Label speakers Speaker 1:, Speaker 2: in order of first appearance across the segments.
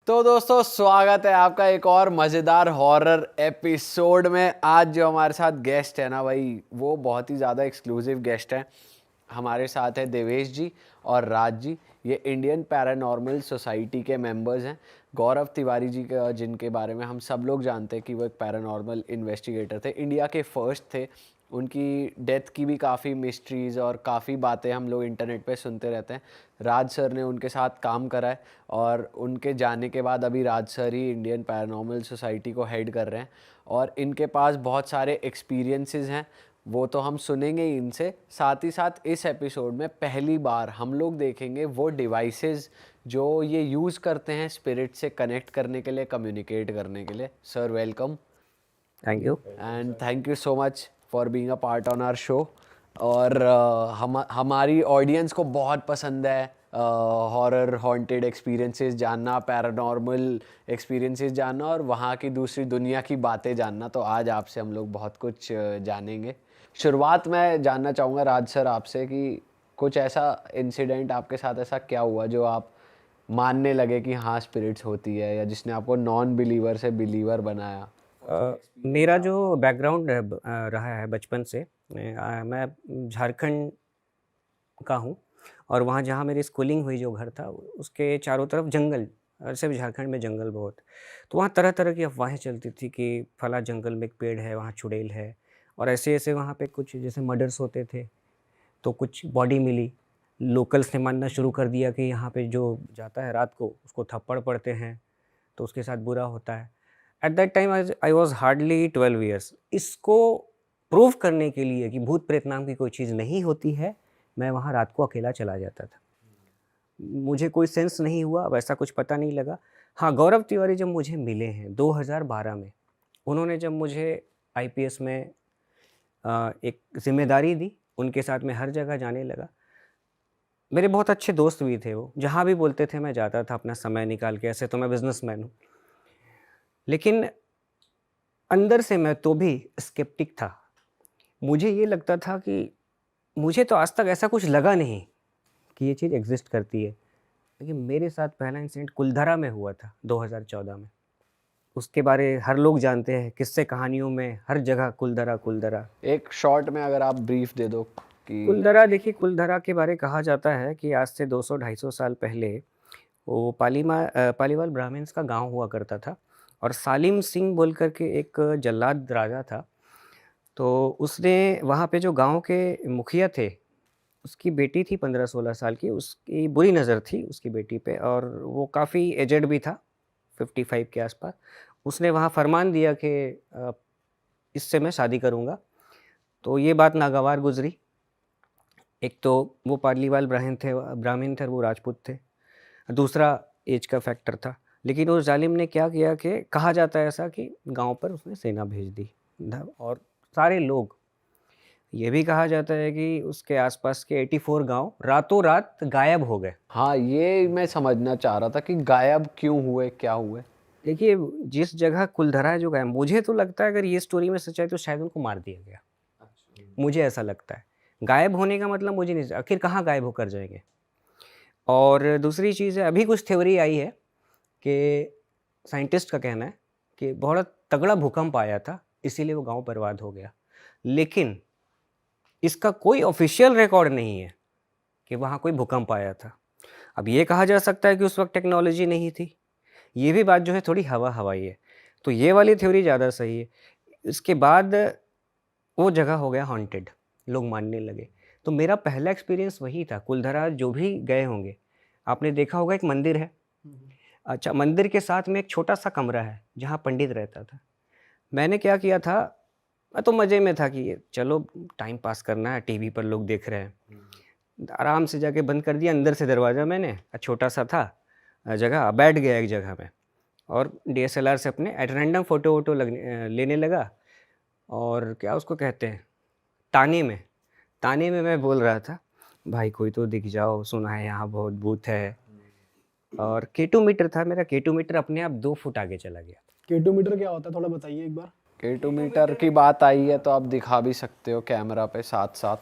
Speaker 1: तो दोस्तों स्वागत है आपका एक और मज़ेदार हॉरर एपिसोड में। आज जो हमारे साथ गेस्ट है ना भाई, वो बहुत ही ज़्यादा एक्सक्लूसिव गेस्ट हैं। हमारे साथ है देवेश जी और राज जी। ये इंडियन पैरानॉर्मल सोसाइटी के मेंबर्स हैं। गौरव तिवारी जी का, जिनके बारे में हम सब लोग जानते हैं कि वो एक पैरानॉर्मल इन्वेस्टिगेटर थे, इंडिया के फर्स्ट थे। उनकी डेथ की भी काफ़ी मिस्ट्रीज़ और काफ़ी बातें हम लोग इंटरनेट पे सुनते रहते हैं। राज सर ने उनके साथ काम करा है और उनके जाने के बाद अभी राज सर ही इंडियन पैरानॉर्मल सोसाइटी को हेड कर रहे हैं और इनके पास बहुत सारे एक्सपीरियंसेस हैं, वो तो हम सुनेंगे ही इनसे। साथ ही साथ इस एपिसोड में पहली बार हम लोग देखेंगे वो डिवाइसेस जो ये यूज़ करते हैं स्पिरिट से कनेक्ट करने के लिए, कम्युनिकेट करने के लिए। Sir welcome.
Speaker 2: Thank you
Speaker 1: and thank you so much for being a part on our show. और हमारी ऑडियंस को बहुत पसंद है हॉरर हॉन्टेड एक्सपीरियंसेस जानना, पैरानॉर्मल एक्सपीरियंसेस जानना और वहाँ की दूसरी दुनिया की बातें जानना। तो आज आपसे हम लोग बहुत कुछ जानेंगे। शुरुआत मैं जानना चाहूँगा राज सर आपसे कि कुछ ऐसा इंसिडेंट आपके साथ ऐसा क्या हुआ जो आप मानने लगे कि हाँ स्पिरिट्स होती है, या जिसने आपको नॉन बिलीवर से बिलीवर बनाया।
Speaker 2: मेरा जो बैकग्राउंड रहा है बचपन से, मैं झारखंड का हूँ और वहाँ जहाँ मेरी स्कूलिंग हुई, जो घर था उसके चारों तरफ जंगल। सिर्फ झारखंड में जंगल बहुत, तो वहाँ तरह तरह की अफवाहें चलती थी कि फला जंगल में एक पेड़ है, वहाँ चुड़ैल है। और ऐसे ऐसे वहाँ पे कुछ जैसे मर्डर्स होते थे, तो कुछ बॉडी मिली। लोकल्स ने मानना शुरू कर दिया कि यहाँ पे जो जाता है रात को उसको थप्पड़ पड़ते हैं, तो उसके साथ बुरा होता है। At that time I was hardly 12 years. इसको प्रूव करने के लिए कि भूत प्रेत नाम की कोई चीज़ नहीं होती है, मैं वहाँ रात को अकेला चला जाता था। मुझे कोई सेंस नहीं हुआ, वैसा कुछ पता नहीं लगा। हाँ, गौरव तिवारी जब मुझे मिले हैं 2012 में, उन्होंने जब मुझे आईपीएस में एक जिम्मेदारी दी, उनके साथ मैं हर जगह जाने लगा। मेरे बहुत अच्छे दोस्त भी थे वो, जहाँ भी बोलते थे मैं जाता था अपना समय निकाल के। ऐसे तो मैं बिजनेसमैन हूँ, लेकिन अंदर से मैं तो भी स्केप्टिक था। मुझे ये लगता था कि मुझे तो आज तक ऐसा कुछ लगा नहीं कि ये चीज़ एग्जिस्ट करती है। लेकिन मेरे साथ पहला इंसिडेंट कुलधरा में हुआ था 2014 में। उसके बारे हर लोग जानते हैं, किस्से कहानियों में हर जगह कुलधरा कुलधरा।
Speaker 1: एक शॉर्ट में अगर आप ब्रीफ दे दो कि
Speaker 2: कुलधरा, देखिए, कुलधरा के बारे कहा जाता है कि आज से 200-250 साल पहले वो पालीवाल ब्राह्मण्स का गांव हुआ करता था। और सालिम सिंह बोल कर के एक जल्लाद राजा था। तो उसने वहाँ पे जो गांव के मुखिया थे, उसकी बेटी थी 15-16 साल की, उसकी बुरी नज़र थी उसकी बेटी पे, और वो काफ़ी एजेड भी था, 55 के आसपास। उसने वहाँ फरमान दिया कि इससे मैं शादी करूँगा। तो ये बात नागवार गुजरी। एक तो वो पालीवाल ब्राह्मण थे, वो राजपूत थे। दूसरा एज का फैक्टर था। लेकिन उस जालिम ने क्या किया कि कहा जाता है ऐसा कि गांव पर उसने सेना भेज दी और सारे लोग, ये भी कहा जाता है कि उसके आसपास के 84 गांव रातों रात गायब हो गए।
Speaker 1: हाँ, ये मैं समझना चाह रहा था कि गायब क्यों हुए, क्या हुए।
Speaker 2: देखिए, जिस जगह कुलधरा है जो गायब, मुझे तो लगता है अगर ये स्टोरी में सच्चाई तो शायद उनको मार दिया गया। मुझे ऐसा लगता है। गायब होने का मतलब मुझे नहीं, आखिर कहाँ गायब होकर जाएंगे। और दूसरी चीज़ है, अभी कुछ थ्योरी आई है कि साइंटिस्ट का कहना है कि बहुत तगड़ा भूकंप आया था, इसीलिए वो गांव बर्बाद हो गया। लेकिन इसका कोई ऑफिशियल रिकॉर्ड नहीं है कि वहाँ कोई भूकंप आया था। अब ये कहा जा सकता है कि उस वक्त टेक्नोलॉजी नहीं थी। ये भी बात जो है थोड़ी हवा हवाई है। तो ये वाली थ्योरी ज़्यादा सही है। इसके बाद वो जगह हो गया हॉन्टेड, लोग मानने लगे। तो मेरा पहला एक्सपीरियंस वही था। कुलधरा जो भी गए होंगे, आपने देखा होगा एक मंदिर है। अच्छा, मंदिर के साथ में एक छोटा सा कमरा है जहाँ पंडित रहता था। मैंने क्या किया था, मैं तो मज़े में था कि ये चलो टाइम पास करना है, टीवी पर लोग देख रहे हैं। आराम से जाके बंद कर दिया अंदर से दरवाज़ा मैंने। छोटा सा था जगह, बैठ गया एक जगह में और डीएसएलआर से अपने एट रैंडम फ़ोटो वोटो लेने लगा। और क्या उसको कहते हैं, ताने में मैं बोल रहा था, भाई कोई तो दिख जाओ, सुना है यहाँ बहुत भूत है। और K2 मीटर था मेरा, K2 मीटर अपने आप 2 फुट आगे चला गया।
Speaker 3: K2 मीटर क्या होता है, थोड़ा बताइए एक बार।
Speaker 1: K2 मीटर की बात आई है तो आप दिखा भी सकते हो कैमरा पे साथ साथ।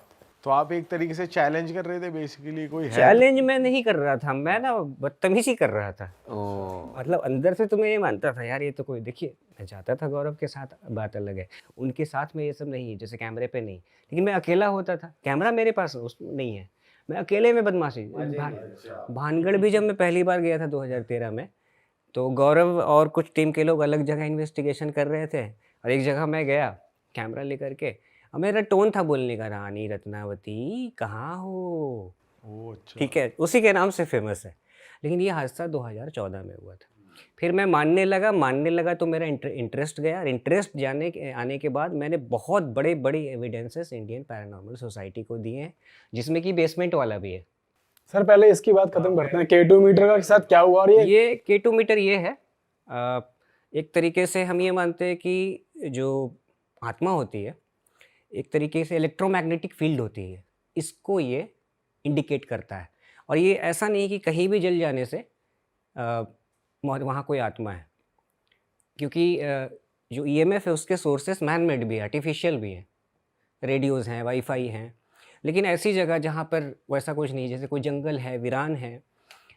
Speaker 3: तो आप एक तरीके से चैलेंज कर रहे थे बेसिकली, कोई है?
Speaker 2: चैलेंज मैं नहीं कर रहा था, मैं ना बदतमीजी कर रहा था।
Speaker 1: ओ
Speaker 2: मतलब अंदर से तो मैं ये मानता था यार, ये तो कोई, देखिए मैं जाता था गौरव के साथ, बात अलग है, उनके साथ में ये सब नहीं है, जैसे कैमरे पे नहीं, लेकिन मैं अकेला होता था, कैमरा मेरे पास नहीं है, मैं अकेले में बदमाशी भानगढ़ भी जब मैं पहली बार गया था 2013 में, तो गौरव और कुछ टीम के लोग अलग जगह इन्वेस्टिगेशन कर रहे थे, और एक जगह मैं गया कैमरा लेकर के, और मेरा टोन था बोलने का, रानी रत्नावती कहाँ हो,
Speaker 3: ओ अच्छा।
Speaker 2: ठीक है, उसी के नाम से फेमस है। लेकिन ये हादसा 2014 में हुआ था। फिर मैं मानने लगा तो मेरा इंटरेस्ट गया, और इंटरेस्ट आने के बाद मैंने बहुत बड़े एविडेंसेस इंडियन पैरानॉर्मल सोसाइटी को दिए हैं, जिसमें कि बेसमेंट वाला भी है।
Speaker 4: सर पहले इसकी बात खत्म करते हैं, K2 मीटर का साथ क्या हुआ, और
Speaker 2: ये K2 मीटर ये है, एक तरीके से हम ये मानते हैं कि जो आत्मा होती है, एक तरीके से इलेक्ट्रोमैग्नेटिक फील्ड होती है, इसको ये इंडिकेट करता है। और ये ऐसा नहीं कि कहीं भी जल जाने से वहाँ कोई आत्मा है, क्योंकि जो ईएमएफ है उसके सोर्सेस मैन मेड भी है, आर्टिफिशियल भी हैं, रेडियोज़ हैं, वाईफाई हैं, लेकिन ऐसी जगह जहाँ पर वैसा कुछ नहीं, जैसे कोई जंगल है, वीरान है,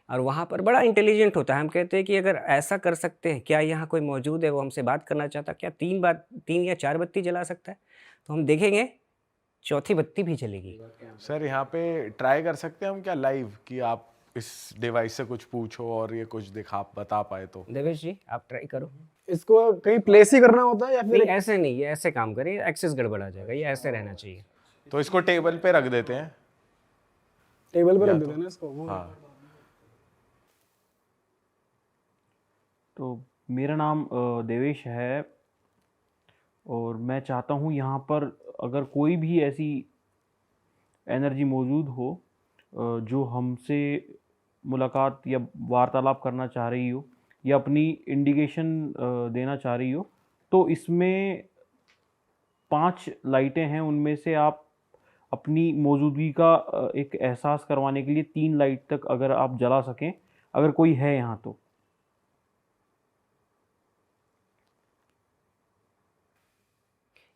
Speaker 2: और वहाँ पर बड़ा इंटेलिजेंट होता है। हम कहते हैं कि अगर ऐसा कर सकते हैं, क्या यहाँ कोई मौजूद है, वो हमसे बात करना चाहता, क्या 3 या 4 बत्ती जला सकता है, तो हम देखेंगे चौथी बत्ती भी जलेगी।
Speaker 3: सर यहाँ पे ट्राई कर सकते हैं हम क्या लाइव, कि आप इस डिवाइस से कुछ पूछो और ये कुछ बता पाए तो?
Speaker 2: देवेश जी आप ट्राई करो।
Speaker 4: इसको कहीं प्लेस ही करना होता है या
Speaker 2: नहीं
Speaker 4: फिर
Speaker 2: ऐसे नहीं, ये ऐसे काम करिए, एक्सेस गड़बड़ा जाएगा, ये ऐसे रहना चाहिए।
Speaker 3: तो इसको टेबल पे रख देते हैं।
Speaker 4: टेबल पर रख देते हैं ना इसको?
Speaker 3: हाँ
Speaker 5: तो मेरा नाम देवेश है, और मैं चाहता हूँ यहाँ पर अगर कोई भी ऐसी एनर्जी मौजूद हो जो हमसे मुलाकात या वार्तालाप करना चाह रही हो, या अपनी इंडिकेशन देना चाह रही हो, तो इसमें 5 लाइटें हैं, उनमें से आप अपनी मौजूदगी का एक एहसास करवाने के लिए 3 लाइट तक अगर आप जला सकें, अगर कोई है यहाँ तो।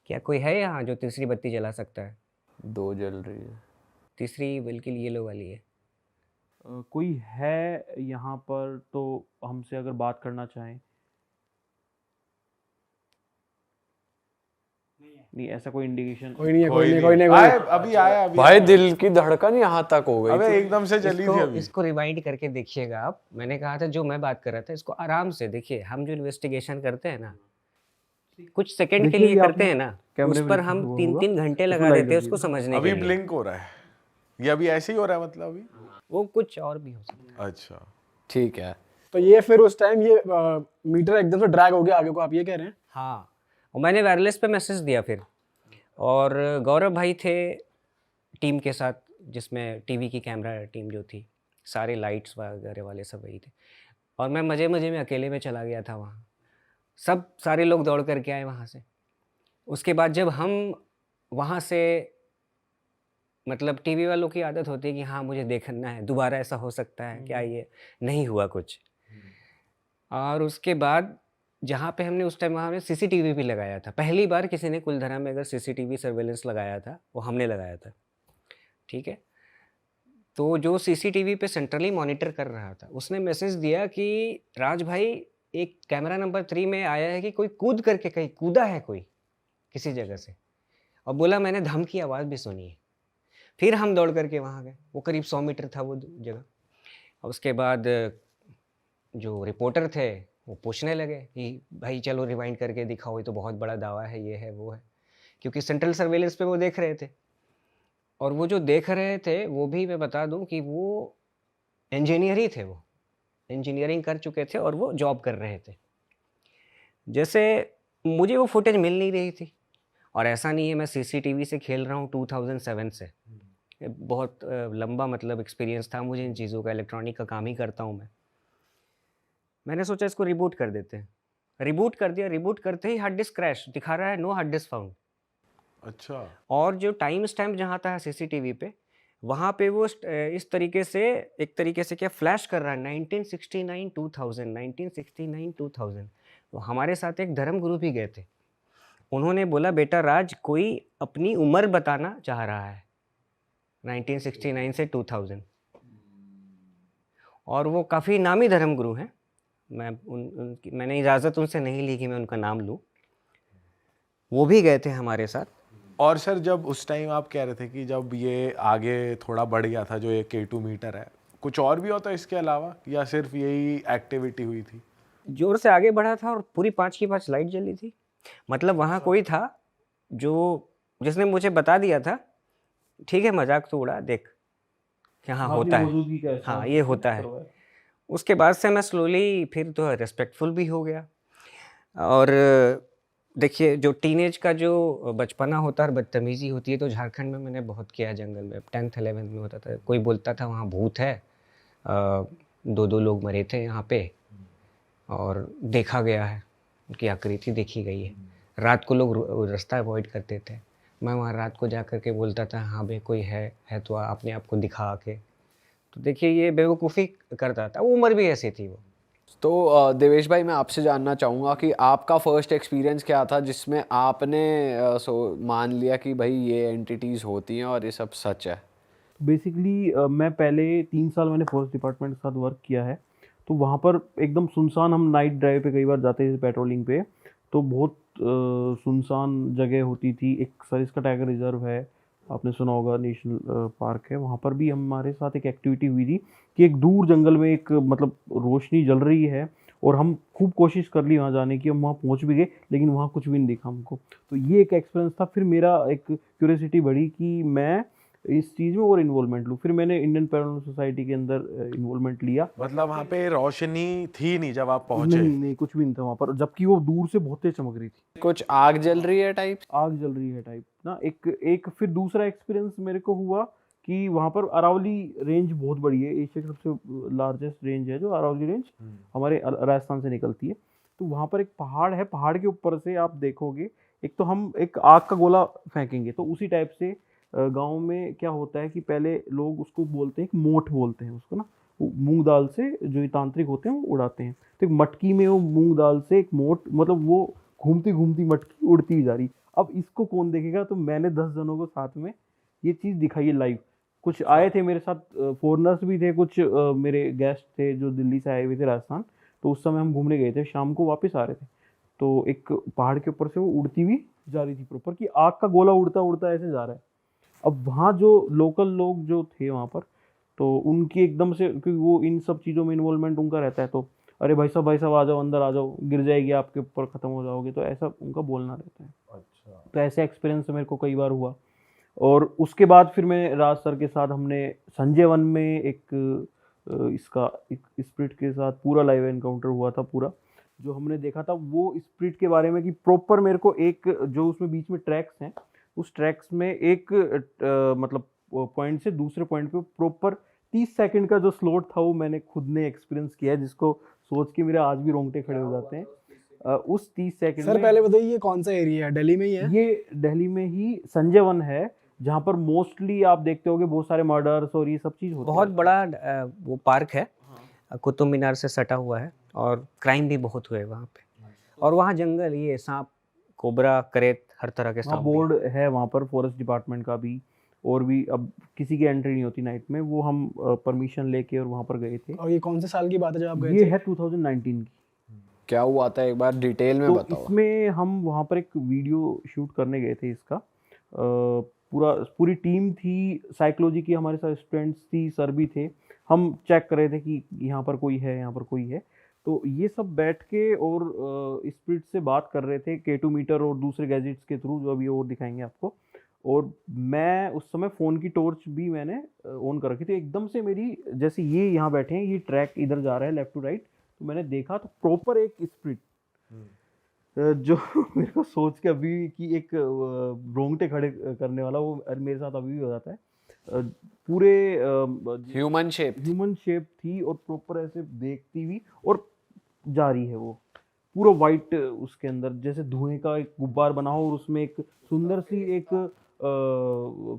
Speaker 2: क्या कोई है यहाँ जो तीसरी बत्ती जला सकता है?
Speaker 1: 2 जल रही है।
Speaker 2: तीसरी बिल्कुल येलो वाली है।
Speaker 5: कोई है यहाँ पर तो हमसे अगर बात करना चाहें? नहीं, ऐसा कोई इंडिकेशन?
Speaker 4: कोई नहीं है,
Speaker 3: कोई
Speaker 4: कोई नहीं।
Speaker 3: अभी आया अभी
Speaker 1: भाई
Speaker 3: आया।
Speaker 1: दिल की धड़कन यहाँ तक हो गई
Speaker 3: अबे
Speaker 1: थी।
Speaker 3: एकदम से चली थी अभी।
Speaker 2: इसको रिवाइंड करके देखिएगा आप। मैंने कहा था जो मैं बात कर रहा था, इसको आराम से देखिए। हम जो इन्वेस्टिगेशन करते हैं ना, कुछ सेकंड के
Speaker 5: देखिए
Speaker 2: लिए
Speaker 5: ये
Speaker 2: करते
Speaker 5: आपने
Speaker 2: हैं ना,
Speaker 5: कैमरे
Speaker 2: उस
Speaker 5: में
Speaker 2: पर
Speaker 5: लिखा
Speaker 2: हम
Speaker 5: हुआ
Speaker 2: 3-3 घंटे
Speaker 5: उसमें
Speaker 2: लगा
Speaker 5: लाइट
Speaker 2: देते हैं
Speaker 5: लगी
Speaker 2: उसको
Speaker 5: है।
Speaker 2: समझने
Speaker 3: अभी
Speaker 2: के लिए।
Speaker 3: ब्लिंक हो रहा है, ये अभी ऐसे ही हो रहा है मतलब अभी?
Speaker 2: वो कुछ और भी हो सकता है।
Speaker 3: अच्छा
Speaker 1: ठीक है।
Speaker 4: तो ये फिर उस टाइम ये मीटर एकदम से ड्रैग हो गया आगे को, आप ये कह रहे हैं?
Speaker 2: हाँ, और मैंने वायरलेस पे मैसेज दिया फिर, और गौरव भाई थे टीम के साथ, जिसमें टीवी की कैमरा टीम जो थी, सारे लाइट्स वगैरह वाले सब वही थे, और मैं मज़े में अकेले में चला गया था वहाँ। सब सारे लोग दौड़ करके आए वहाँ से। उसके बाद जब हम वहाँ से, मतलब टीवी वालों की आदत होती है कि हाँ मुझे देखना है, दोबारा ऐसा हो सकता है क्या, ये नहीं हुआ कुछ। और उसके बाद जहाँ पे हमने उस टाइम, वहाँ पे सीसीटीवी भी लगाया था। पहली बार किसी ने कुलधरा में अगर सीसीटीवी सर्वेलेंस लगाया था, वो हमने लगाया था, ठीक है। तो जो सीसीटीवी पे सेंट्रली मॉनिटर कर रहा था, उसने मैसेज दिया कि राज भाई, एक कैमरा नंबर 3 में आया है कि कोई कूद करके कहीं कूदा है कोई किसी जगह से, और बोला मैंने धम की आवाज़ भी सुनी है। फिर हम दौड़ करके वहाँ गए, वो करीब 100 मीटर था वो जगह। और उसके बाद जो रिपोर्टर थे वो पूछने लगे कि भाई चलो रिवाइंड करके दिखाओ, ये तो बहुत बड़ा दावा है, ये है वो है, क्योंकि सेंट्रल सर्वेलेंस पे वो देख रहे थे। और वो जो देख रहे थे वो भी मैं बता दूं कि वो इंजीनियर ही थे, वो इंजीनियरिंग कर चुके थे और वो जॉब कर रहे थे। जैसे मुझे वो फुटेज मिल नहीं रही थी, और ऐसा नहीं है मैं सीसीटीवी से खेल रहा हूँ 2007 से, बहुत लंबा मतलब एक्सपीरियंस था मुझे इन चीज़ों का, इलेक्ट्रॉनिक का काम ही करता हूँ मैं। मैंने सोचा इसको रिबूट कर देते हैं, रिबूट कर दिया। रिबूट करते ही हार्ड डिस्क क्रैश दिखा रहा है, नो हार्ड डिस्क फाउंड।
Speaker 3: अच्छा।
Speaker 2: और जो टाइम स्टैम्प जहाँ था सीसीटीवी पे, वहाँ पे वो इस तरीके से, एक तरीके से क्या फ्लैश कर रहा है 1969 2000, 1969 2000। तो हमारे साथ एक धर्म गुरु भी गए थे, उन्होंने बोला बेटा राज, कोई अपनी उम्र बताना चाह रहा है, 1969 से 2000। और वो काफ़ी नामी धर्मगुरु हैं। मैंने इजाज़त उनसे नहीं ली कि मैं उनका नाम लूँ। वो भी गए थे हमारे साथ।
Speaker 3: और सर जब उस टाइम आप कह रहे थे कि जब ये आगे थोड़ा बढ़ गया था जो ये K2 मीटर है, कुछ और भी होता है इसके अलावा या सिर्फ यही एक्टिविटी हुई थी?
Speaker 2: ज़ोर से आगे बढ़ा था और पूरी 5 की 5 लाइट जली थी। मतलब वहाँ कोई था जिसने मुझे बता दिया था, ठीक है मज़ाक तो उड़ा, देख यहाँ
Speaker 5: आपकी
Speaker 2: होता है।
Speaker 5: मौजूदगी का एहसास
Speaker 2: हाँ, ये होता है।
Speaker 5: करवाया।
Speaker 2: उसके बाद से मैं स्लोली फिर तो रिस्पेक्टफुल भी हो गया। और देखिए जो टीनेज का जो बचपना होता है और बदतमीज़ी होती है, तो झारखंड में मैंने बहुत किया है जंगल में। 10th 11th में होता था, कोई बोलता था वहाँ भूत है, 2-2 लोग मरे थे यहाँ पे और देखा गया है, उनकी आकृति देखी गई है। रात को लोग रास्ता अवॉइड करते थे, मैं वहाँ रात को जा कर के बोलता था हाँ भाई कोई है तो अपने आप को दिखा के। तो देखिए ये बेवकूफ़ी करता था, वो उम्र भी ऐसी थी वो।
Speaker 1: तो देवेश भाई मैं आपसे जानना चाहूँगा कि आपका फर्स्ट एक्सपीरियंस क्या था जिसमें आपने मान लिया कि भाई ये एंटिटीज़ होती हैं और ये सब सच है?
Speaker 5: बेसिकली मैं पहले 3 साल मैंने फॉरेस्ट डिपार्टमेंट के साथ वर्क किया है। तो वहाँ पर एकदम सुनसान, हम नाइट ड्राइव पे कई बार जाते थे पेट्रोलिंग पे, तो बहुत सुनसान जगह होती थी। एक सरिस्का टाइगर रिजर्व है, आपने सुना होगा, नेशनल पार्क है। वहाँ पर भी हमारे साथ एक एक्टिविटी हुई थी कि एक दूर जंगल में एक मतलब रोशनी जल रही है और हम खूब कोशिश कर ली वहाँ जाने की, हम वहाँ पहुँच भी गए लेकिन वहाँ कुछ भी नहीं दिखा हमको। तो ये एक एक्सपीरियंस था। फिर मेरा एक क्यूरियोसिटी बढ़ी कि मैं इस चीज़ में और इन्वॉल्वमेंट लूँ। फिर मैंने इंडियन पैरानॉर्मल सोसाइटी के अंदर इन्वॉल्वमेंट लिया।
Speaker 3: मतलब वहाँ पे रोशनी थी नहीं जब आप पहुंचे?
Speaker 5: नहीं, कुछ भी नहीं था वहाँ पर, जबकि वो दूर से बहुत तेज चमक रही थी।
Speaker 1: कुछ आग जल रही है टाइप?
Speaker 5: आग जल रही है टाइप ना। एक फिर दूसरा एक्सपीरियंस मेरे को हुआ कि वहाँ पर अरावली रेंज बहुत बड़ी है, एशिया की सबसे लार्जेस्ट रेंज है जो अरावली रेंज हमारे राजस्थान से निकलती है। तो वहाँ पर एक पहाड़ है, पहाड़ के ऊपर से आप देखोगे, एक तो हम एक आग का गोला फेंकेंगे, तो उसी टाइप से गांव में क्या होता है कि पहले लोग उसको बोलते हैं, एक मोठ बोलते हैं उसको ना, वो मूंग दाल से जो ये तांत्रिक होते हैं वो उड़ाते हैं। तो एक मटकी में वो मूंग दाल से एक मोठ, मतलब वो घूमती घूमती मटकी उड़ती जा रही। अब इसको कौन देखेगा? तो मैंने 10 जनों को साथ में ये चीज़ दिखाई है लाइव। कुछ आए थे मेरे साथ, फॉरेनर्स भी थे, कुछ मेरे गेस्ट थे जो दिल्ली से आए हुए थे राजस्थान। तो उस समय हम घूमने गए थे, शाम को वापस आ रहे थे। तो एक पहाड़ के ऊपर से वो उड़ती हुई जा रही थी प्रॉपर, कि आग का गोला उड़ता उड़ता ऐसे जा रहा है। अब वहाँ जो लोकल लोग जो थे वहाँ पर, तो उनकी एकदम से, क्योंकि वो इन सब चीज़ों में इन्वॉल्वमेंट उनका रहता है, तो अरे भाई साहब आ जाओ, अंदर आ जाओ, गिर जाएगी आपके ऊपर, ख़त्म हो जाओगे, तो ऐसा उनका बोलना रहता है।
Speaker 3: अच्छा।
Speaker 5: तो ऐसे एक्सपीरियंस मेरे को कई बार हुआ। और उसके बाद फिर मैं राज सर के साथ, हमने संजय वन में एक इसका एक स्पिरिट के साथ पूरा लाइव एनकाउंटर हुआ था। पूरा जो हमने देखा था वो स्पिरिट के बारे में, कि प्रॉपर मेरे को एक जो उसमें बीच में ट्रैक्स हैं, उस ट्रैक्स में एक मतलब पॉइंट से दूसरे पॉइंट पे प्रॉपर 30 सेकंड का जो स्लॉट था वो मैंने खुद ने एक्सपीरियंस किया है, जिसको सोच के मेरे आज भी रोंगटे खड़े हो जाते हैं। उस 30 सेकंड
Speaker 4: सर
Speaker 5: में,
Speaker 4: पहले बताइए ये कौन सा एरिया है, दिल्ली में ही है?
Speaker 5: ये दिल्ली में ही संजय वन है, जहाँ पर मोस्टली आप देखते होगे बहुत सारे मर्डर्स और ये सब चीज़ होती है।
Speaker 2: बहुत बड़ा वो पार्क है, कुतुब मीनार से सटा हुआ है, और क्राइम भी बहुत हुए वहाँ पे। और वहाँ जंगल, ये सांप, कोबरा, करेत, हर तरह के
Speaker 5: वहाँ
Speaker 2: सांप भी
Speaker 5: बोर्ड है वहाँ पर फॉरेस्ट डिपार्टमेंट का भी, और भी अब किसी की एंट्री नहीं होती नाइट में, वो हम परमिशन लेके और वहाँ पर गए थे।
Speaker 4: और ये कौन से साल की बात है जब आप गए
Speaker 5: ये
Speaker 4: थे?
Speaker 5: है 2019 की।
Speaker 1: क्या हुआ था एक बार डिटेल में
Speaker 5: तो
Speaker 1: बताओ।
Speaker 5: इसमें हम वहाँ पर एक वीडियो शूट करने गए थे इसका। पूरी टीम थी, साइकोलॉजी की हमारे साथ स्टूडेंट्स थी, सर भी थे। हम चेक कर रहे थे कि यहाँ पर कोई है, यहाँ पर कोई है। तो ये सब बैठ के और स्पिरिट से बात कर रहे थे, K2 मीटर और दूसरे गैजेट्स के थ्रू, जो अभी और दिखाएंगे आपको। और मैं उस समय फ़ोन की टॉर्च भी मैंने ऑन कर रखी थी। एकदम से मेरी, जैसे ये यहाँ बैठे हैं, ये ट्रैक इधर जा रहा है लेफ्ट टू राइट, तो मैंने देखा तो प्रॉपर एक स्पिरिट जो मेरे को सोच के अभी कि एक रोंगटे खड़े करने वाला, वो मेरे साथ अभी भी हो जाता है। पूरे
Speaker 1: ह्यूमन शेप?
Speaker 5: ह्यूमन शेप थी और प्रॉपर ऐसे देखती हुई और जा रही है वो, पूरा वाइट, उसके अंदर जैसे धुएं का एक गुब्बार बना हो और उसमें एक सुंदर सी एक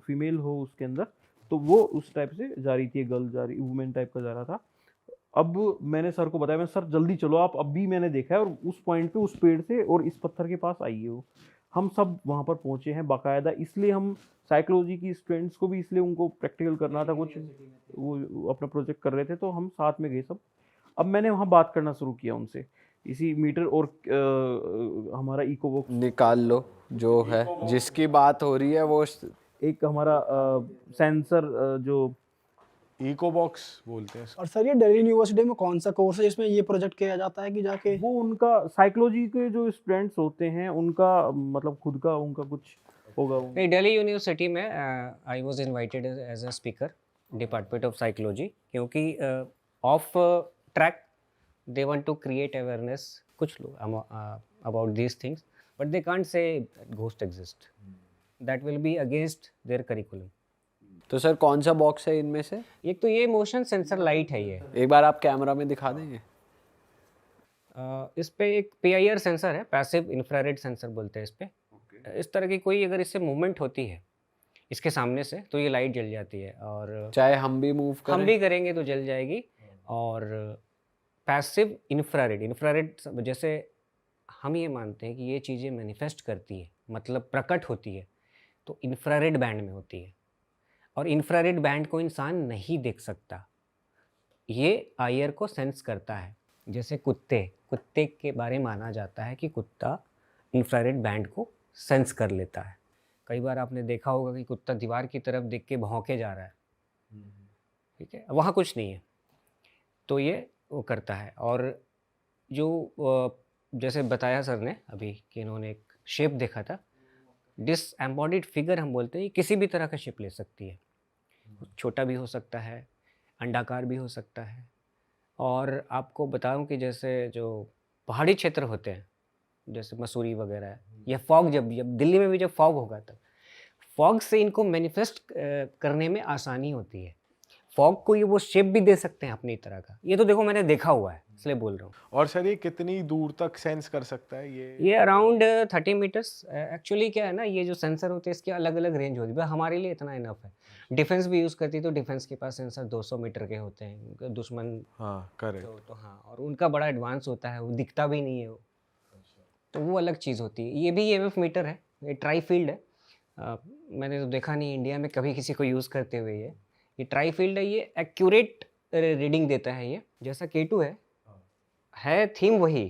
Speaker 5: फीमेल हो उसके अंदर, तो वो उस टाइप से जा रही थी, गर्ल जा रही, वुमेन टाइप का जा रहा था। अब मैंने सर को बताया, मैं सर जल्दी चलो आप, अब भी मैंने देखा है, और उस पॉइंट पे उस पेड़ से और इस पत्थर के पास आई है वो। हम सब वहाँ पर पहुँचे हैं बाकायदा। इसलिए हम साइकोलॉजी की स्टूडेंट्स को भी इसलिए उनको प्रैक्टिकल करना था, कुछ वो अपना प्रोजेक्ट कर रहे थे तो हम साथ में गए सब। अब मैंने वहाँ बात करना शुरू किया उनसे इसी मीटर और हमारा इकोवॉक्स
Speaker 1: निकाल लो जो है, जिसकी बात हो रही है वो
Speaker 5: एक हमारा सेंसर जो
Speaker 3: इको बॉक्स बोलते हैं इसको।
Speaker 4: और सर ये दिल्ली यूनिवर्सिटी में कौन सा कोर्स है जिसमें ये प्रोजेक्ट किया जाता है कि जाके?
Speaker 5: वो उनका साइकोलॉजी के जो स्टूडेंट्स होते हैं उनका मतलब खुद का उनका कुछ होगा।
Speaker 2: नहीं, दिल्ली यूनिवर्सिटी में I was invited as a speaker, department of psychology, क्योंकि off track they want to create awareness कुछ लोग about these things, but they can't say ghost exist, that will be against their curriculum.
Speaker 1: तो sir कौन सा box है इनमें से?
Speaker 2: एक तो ये मोशन सेंसर लाइट है ये,
Speaker 1: एक बार आप कैमरा में दिखा देंगे?
Speaker 2: इस पे एक PIR सेंसर है, पैसिव इंफ्रारेड सेंसर बोलते हैं इस पे। इस तरह की कोई अगर इससे मूवमेंट होती है इसके सामने से तो ये लाइट जल जाती है, और
Speaker 1: चाहे हम भी मूव
Speaker 2: हम
Speaker 1: करें?
Speaker 2: भी करेंगे तो जल जाएगी। और पैसिव इंफ्रारेड, इंफ्रारेड जैसे हम ये मानते हैं कि ये चीज़ें मैनिफेस्ट करती है, मतलब प्रकट होती है, तो इंफ्रारेड बैंड में होती है, और इंफ्रारेड बैंड को इंसान नहीं देख सकता, ये IR को सेंस करता है। जैसे कुत्ते के बारे में माना जाता है कि कुत्ता इंफ्रारेड बैंड को सेंस कर लेता है। कई बार आपने देखा होगा कि कुत्ता दीवार की तरफ देख के भौंके जा रहा है, ठीक है, वहाँ कुछ नहीं है, तो ये वो करता है। और जो जैसे बताया सर ने अभी कि इन्होंने एक शेप देखा था, डिसएम्बॉडिड फिगर हम बोलते हैं, ये किसी भी तरह का शेप ले सकती है, छोटा भी हो सकता है, अंडाकार भी हो सकता है। और आपको बताऊं कि जैसे जो पहाड़ी क्षेत्र होते हैं जैसे मसूरी वगैरह है, या फॉग, जब दिल्ली में भी जब फॉग होगा तब फॉग से इनको मैनिफेस्ट करने में आसानी होती है। फॉग को ये वो शेप भी दे सकते हैं अपनी तरह का, ये तो देखो मैंने देखा हुआ है इसलिए बोल रहा हूँ।
Speaker 3: और सर ये कितनी दूर तक सेंस कर सकता है ये?
Speaker 2: Around 30 metres. एक्चुअली क्या है ना, ये जो सेंसर होते हैं इसकी अलग अलग रेंज होती है, बस हमारे लिए इतना इनफ है। डिफेंस भी यूज़ करती है तो डिफेंस के पास सेंसर 200 मीटर के होते हैं, उनका दुश्मन
Speaker 3: हाँ करेक्ट।
Speaker 2: तो हाँ, और उनका बड़ा एडवांस होता है, वो दिखता भी नहीं है वो, तो वो अलग चीज़ होती है। ये भी EMF मीटर है, ये ट्राई फील्ड है। मैंने तो देखा नहीं इंडिया में कभी किसी को यूज़ करते हुए। ये ट्राई फील्ड है, ये एक्यूरेट रीडिंग देता है, ये जैसा K2 है थीम वही।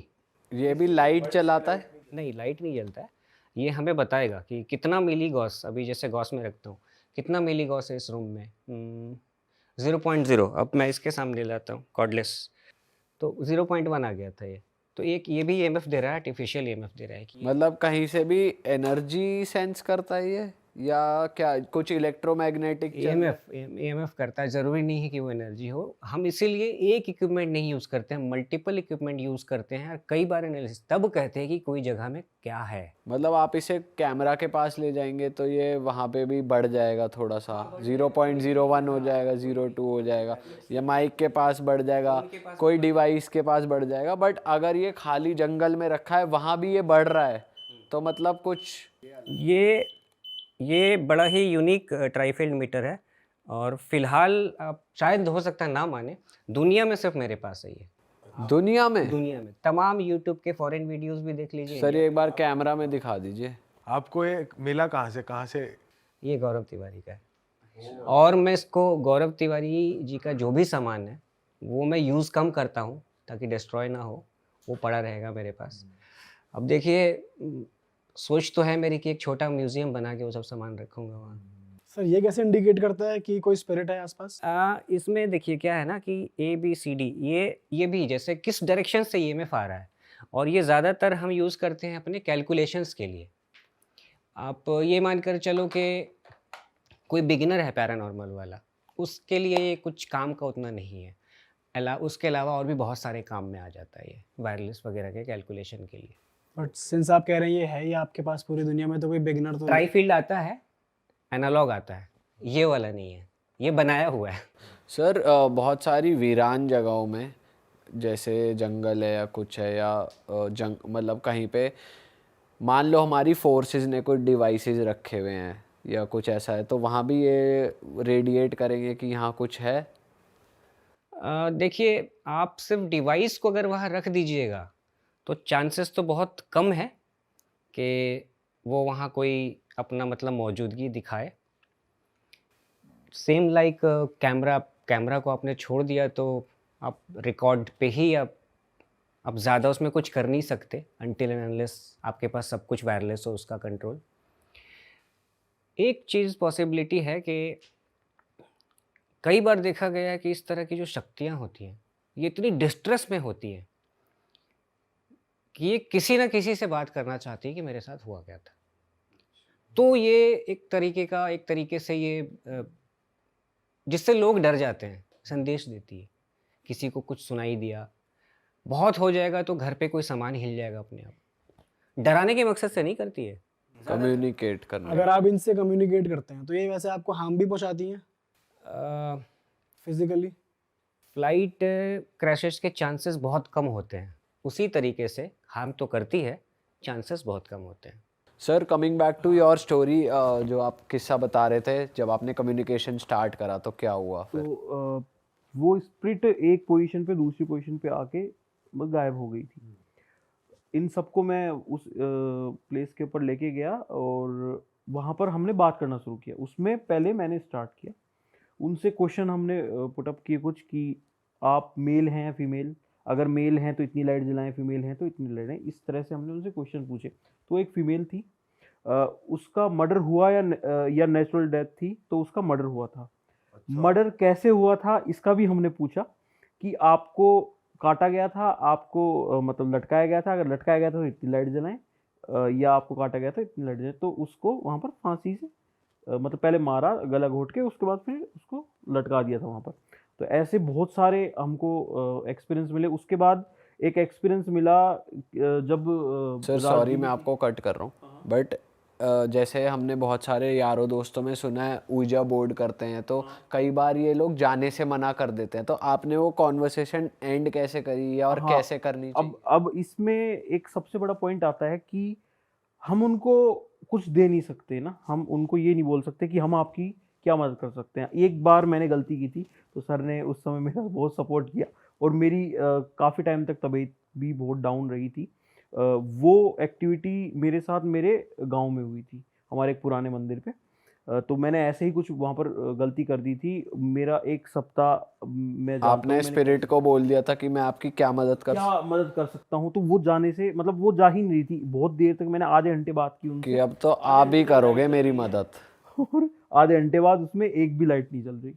Speaker 1: ये भी लाइट चलाता है?
Speaker 2: नहीं, लाइट नहीं जलता है, ये हमें बताएगा कि कितना मिली गॉस, अभी जैसे गॉस में रखता हूँ, कितना मिली गॉस है इस रूम में। 0.0, अब मैं इसके सामने लाता हूँ कॉर्डलेस, तो 0.1 आ गया था ये। तो एक ये भी EMF दे रहा है, आर्टिफिशियल EMF दे रहा है कि
Speaker 1: मतलब कहीं से भी एनर्जी सेंस करता है ये, या क्या कुछ इलेक्ट्रोमैग्नेटिक
Speaker 2: EMF करता है, ज़रूरी नहीं है कि वो एनर्जी हो। हम इसीलिए एक इक्विपमेंट नहीं यूज़ करते हैं, मल्टीपल इक्विपमेंट यूज़ करते हैं, और कई बार एनालिसिस तब कहते हैं कि कोई जगह में क्या है।
Speaker 1: मतलब आप इसे कैमरा के पास ले जाएंगे तो ये वहाँ पे भी बढ़ जाएगा थोड़ा सा, 0.01 हो जाएगा, 0.2 हो जाएगा, या माइक के पास बढ़ जाएगा, कोई डिवाइस के पास बढ़ जाएगा। बट अगर ये खाली जंगल में रखा है वहाँ भी ये बढ़ रहा है, तो मतलब कुछ
Speaker 2: ये बड़ा ही यूनिक ट्राईफील्ड मीटर है, और फिलहाल आप शायद हो सकता है ना माने, दुनिया में सिर्फ मेरे पास है ये।
Speaker 1: दुनिया में?
Speaker 2: दुनिया में तमाम यूट्यूब के फॉरेन वीडियोस भी देख लीजिए।
Speaker 1: सर ये एक बार कैमरा में दिखा दीजिए।
Speaker 3: आपको ये मिला कहाँ से?
Speaker 2: ये गौरव तिवारी का है, और मैं इसको गौरव तिवारी जी का जो भी सामान है वो मैं यूज़ कम करता हूँ ताकि डिस्ट्रॉय ना हो, वो पड़ा रहेगा मेरे पास। अब देखिए, सोच तो है मेरी कि एक छोटा म्यूजियम बना के वो सब सामान रखूँगा वहाँ।
Speaker 4: सर ये कैसे इंडिकेट करता है कि कोई स्पिरिट है आसपास?
Speaker 2: इसमें देखिए क्या है ना कि ABCD, ये भी जैसे किस डायरेक्शन से EMF आ रहा है, और ये ज़्यादातर हम यूज़ करते हैं अपने कैलकुलेशंस के लिए। आप ये मानकर चलो कि कोई बिगिनर है पैरानॉर्मल वाला, उसके लिए ये कुछ काम का उतना नहीं है, उसके अलावा और भी बहुत सारे काम में आ जाता है ये वायरलेस वगैरह के कैलकुलेशन के लिए।
Speaker 4: बट सिंस आप कह रहे हैं ये है ही आपके पास पूरी दुनिया में, तो कोई बिगिनर तो
Speaker 2: ट्राई फील्ड आता है, एनालॉग आता है, ये वाला नहीं है, ये बनाया हुआ है।
Speaker 1: सर बहुत सारी वीरान जगहों में, जैसे जंगल है या कुछ है, या मतलब कहीं पे मान लो हमारी फोर्सेस ने कुछ डिवाइसेस रखे हुए हैं या कुछ ऐसा है, तो वहाँ भी ये रेडिएट करेंगे कि यहाँ कुछ है?
Speaker 2: देखिए, आप सिर्फ डिवाइस को अगर वहाँ रख दीजिएगा तो चांसेस तो बहुत कम है कि वो वहाँ कोई अपना मतलब मौजूदगी दिखाए। सेम लाइक कैमरा को आपने छोड़ दिया तो आप रिकॉर्ड पे ही आप ज़्यादा उसमें कुछ कर नहीं सकते अनटिल एंड अनलेस आपके पास सब कुछ वायरलेस हो उसका कंट्रोल। एक चीज़ पॉसिबिलिटी है कि कई बार देखा गया है कि इस तरह की जो शक्तियाँ होती हैं, ये इतनी डिस्ट्रेस में होती हैं कि ये किसी न किसी से बात करना चाहती है कि मेरे साथ हुआ क्या था। तो ये एक तरीके से ये जिससे लोग डर जाते हैं, संदेश देती है। किसी को कुछ सुनाई दिया, बहुत हो जाएगा तो घर पे कोई सामान हिल जाएगा अपने आप। डराने के मकसद से नहीं करती है।
Speaker 1: कम्युनिकेट करने
Speaker 4: अगर आप इनसे कम्युनिकेट करते हैं तो ये वैसे आपको हार्म भी पहुंचाती हैं फिजिकली?
Speaker 2: फ्लाइट क्रैशेस के चांसेस बहुत कम होते हैं। उसी तरीके से हार्म तो करती है, चांसेस बहुत कम होते हैं।
Speaker 1: Sir coming back to your story, जो आप किस्सा बता रहे थे जब आपने कम्युनिकेशन स्टार्ट करा तो क्या हुआ फिर?
Speaker 5: तो वो स्प्रिट एक पोजीशन पे दूसरी पोजीशन पे आके बस गायब हो गई थी। इन सबको मैं उस प्लेस के ऊपर लेके गया और वहाँ पर हमने बात करना शुरू किया। उसमें पहले मैंने स्टार्ट किया, उनसे क्वेश्चन हमने पुट अप किए कुछ कि आप मेल हैं या फीमेल, अगर मेल हैं तो इतनी लाइट जलाएं, फीमेल हैं तो इतनी लाइट। इस तरह से हमने उनसे क्वेश्चन पूछे। तो एक फीमेल थी, उसका मर्डर हुआ या नेचुरल डेथ थी, तो उसका मर्डर हुआ था। मर्डर कैसे हुआ था इसका भी हमने पूछा कि आपको काटा गया था, आपको मतलब लटकाया गया था, अगर लटकाया गया था तो इतनी लाइट जलाएं, या आपको काटा गया था इतनी लाइट जलाएं। तो उसको वहाँ पर फांसी से मतलब पहले मारा गला घोट के, उसके बाद फिर उसको लटका दिया था वहाँ पर। तो ऐसे बहुत सारे हमको एक्सपीरियंस मिले। उसके बाद एक एक्सपीरियंस मिला जब
Speaker 1: सर सॉरी मैं आपको कट कर रहा हूँ, बट जैसे हमने बहुत सारे यारों दोस्तों में सुना है ऊर्जा बोर्ड करते हैं तो कई बार ये लोग जाने से मना कर देते हैं, तो आपने वो कॉन्वर्सेशन एंड कैसे करी या और
Speaker 5: हाँ,
Speaker 1: कैसे करनी चाहिए?
Speaker 5: अब इसमें एक सबसे बड़ा पॉइंट आता है कि हम उनको कुछ दे नहीं सकते ना, हम उनको ये नहीं बोल सकते कि हम आपकी क्या मदद कर सकते हैं। एक बार मैंने गलती की थी तो सर ने उस समय मेरा बहुत सपोर्ट किया और मेरी काफ़ी टाइम तक तबीयत भी बहुत डाउन रही थी। वो एक्टिविटी मेरे साथ मेरे गांव में हुई थी, हमारे एक पुराने मंदिर पे। तो मैंने ऐसे ही कुछ वहाँ पर गलती कर दी थी। मेरा एक सप्ताह मैं जानता हूँ
Speaker 1: आपने
Speaker 5: मैंने
Speaker 1: स्पिरिट को बोल दिया था कि मैं आपकी क्या मदद कर
Speaker 5: क्या मदद कर सकता हूँ, तो वो जाने से मतलब वो जा ही नहीं रही थी। बहुत देर तक मैंने आधे घंटे बात की
Speaker 1: कि
Speaker 5: उनसे
Speaker 1: अब तो आप ही करोगे मेरी मदद।
Speaker 5: और आधे घंटे बाद उसमें एक भी लाइट नहीं चल रही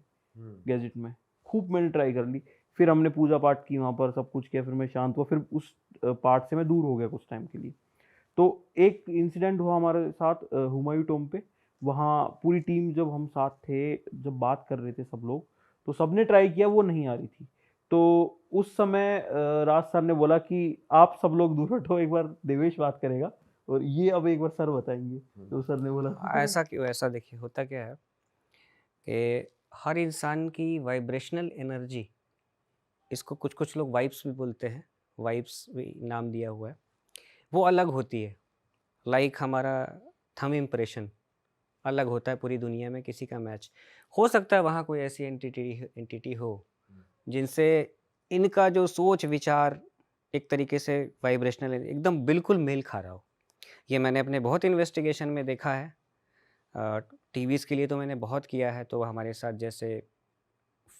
Speaker 5: गैजेट में। खूब मैंने ट्राई कर ली, फिर हमने पूजा पाठ की वहाँ पर, सब कुछ किया, फिर मैं शांत हुआ, फिर उस पार्ट से मैं दूर हो गया कुछ टाइम के लिए। तो एक इंसिडेंट हुआ हमारे साथ हुमायूं टॉम पे। वहाँ पूरी टीम जब हम साथ थे, जब बात कर रहे थे सब लोग, तो सबने ट्राई किया, वो नहीं आ रही थी। तो उस समय राज सर ने बोला कि आप सब लोग दूर हटो, एक बार देवेश बात करेगा और ये अब एक बार सर बताएंगे। तो सर ने बोला
Speaker 2: ऐसा क्यों? ऐसा देखिए होता क्या है कि हर इंसान की वाइब्रेशनल एनर्जी, इसको कुछ-कुछ लोग वाइब्स भी बोलते हैं, वाइब्स भी नाम दिया हुआ है, वो अलग होती है। लाइक हमारा थंब इम्प्रेशन अलग होता है पूरी दुनिया में किसी का मैच। हो सकता है वहाँ कोई ऐसी एंटिटी हो जिनसे इनका जो सोच विचार एक तरीके से वाइब्रेशनल एकदम बिल्कुल मेल खा रहा हो। ये मैंने अपने बहुत इन्वेस्टिगेशन में देखा है। टीवीज़ के लिए तो मैंने बहुत किया है, तो हमारे साथ जैसे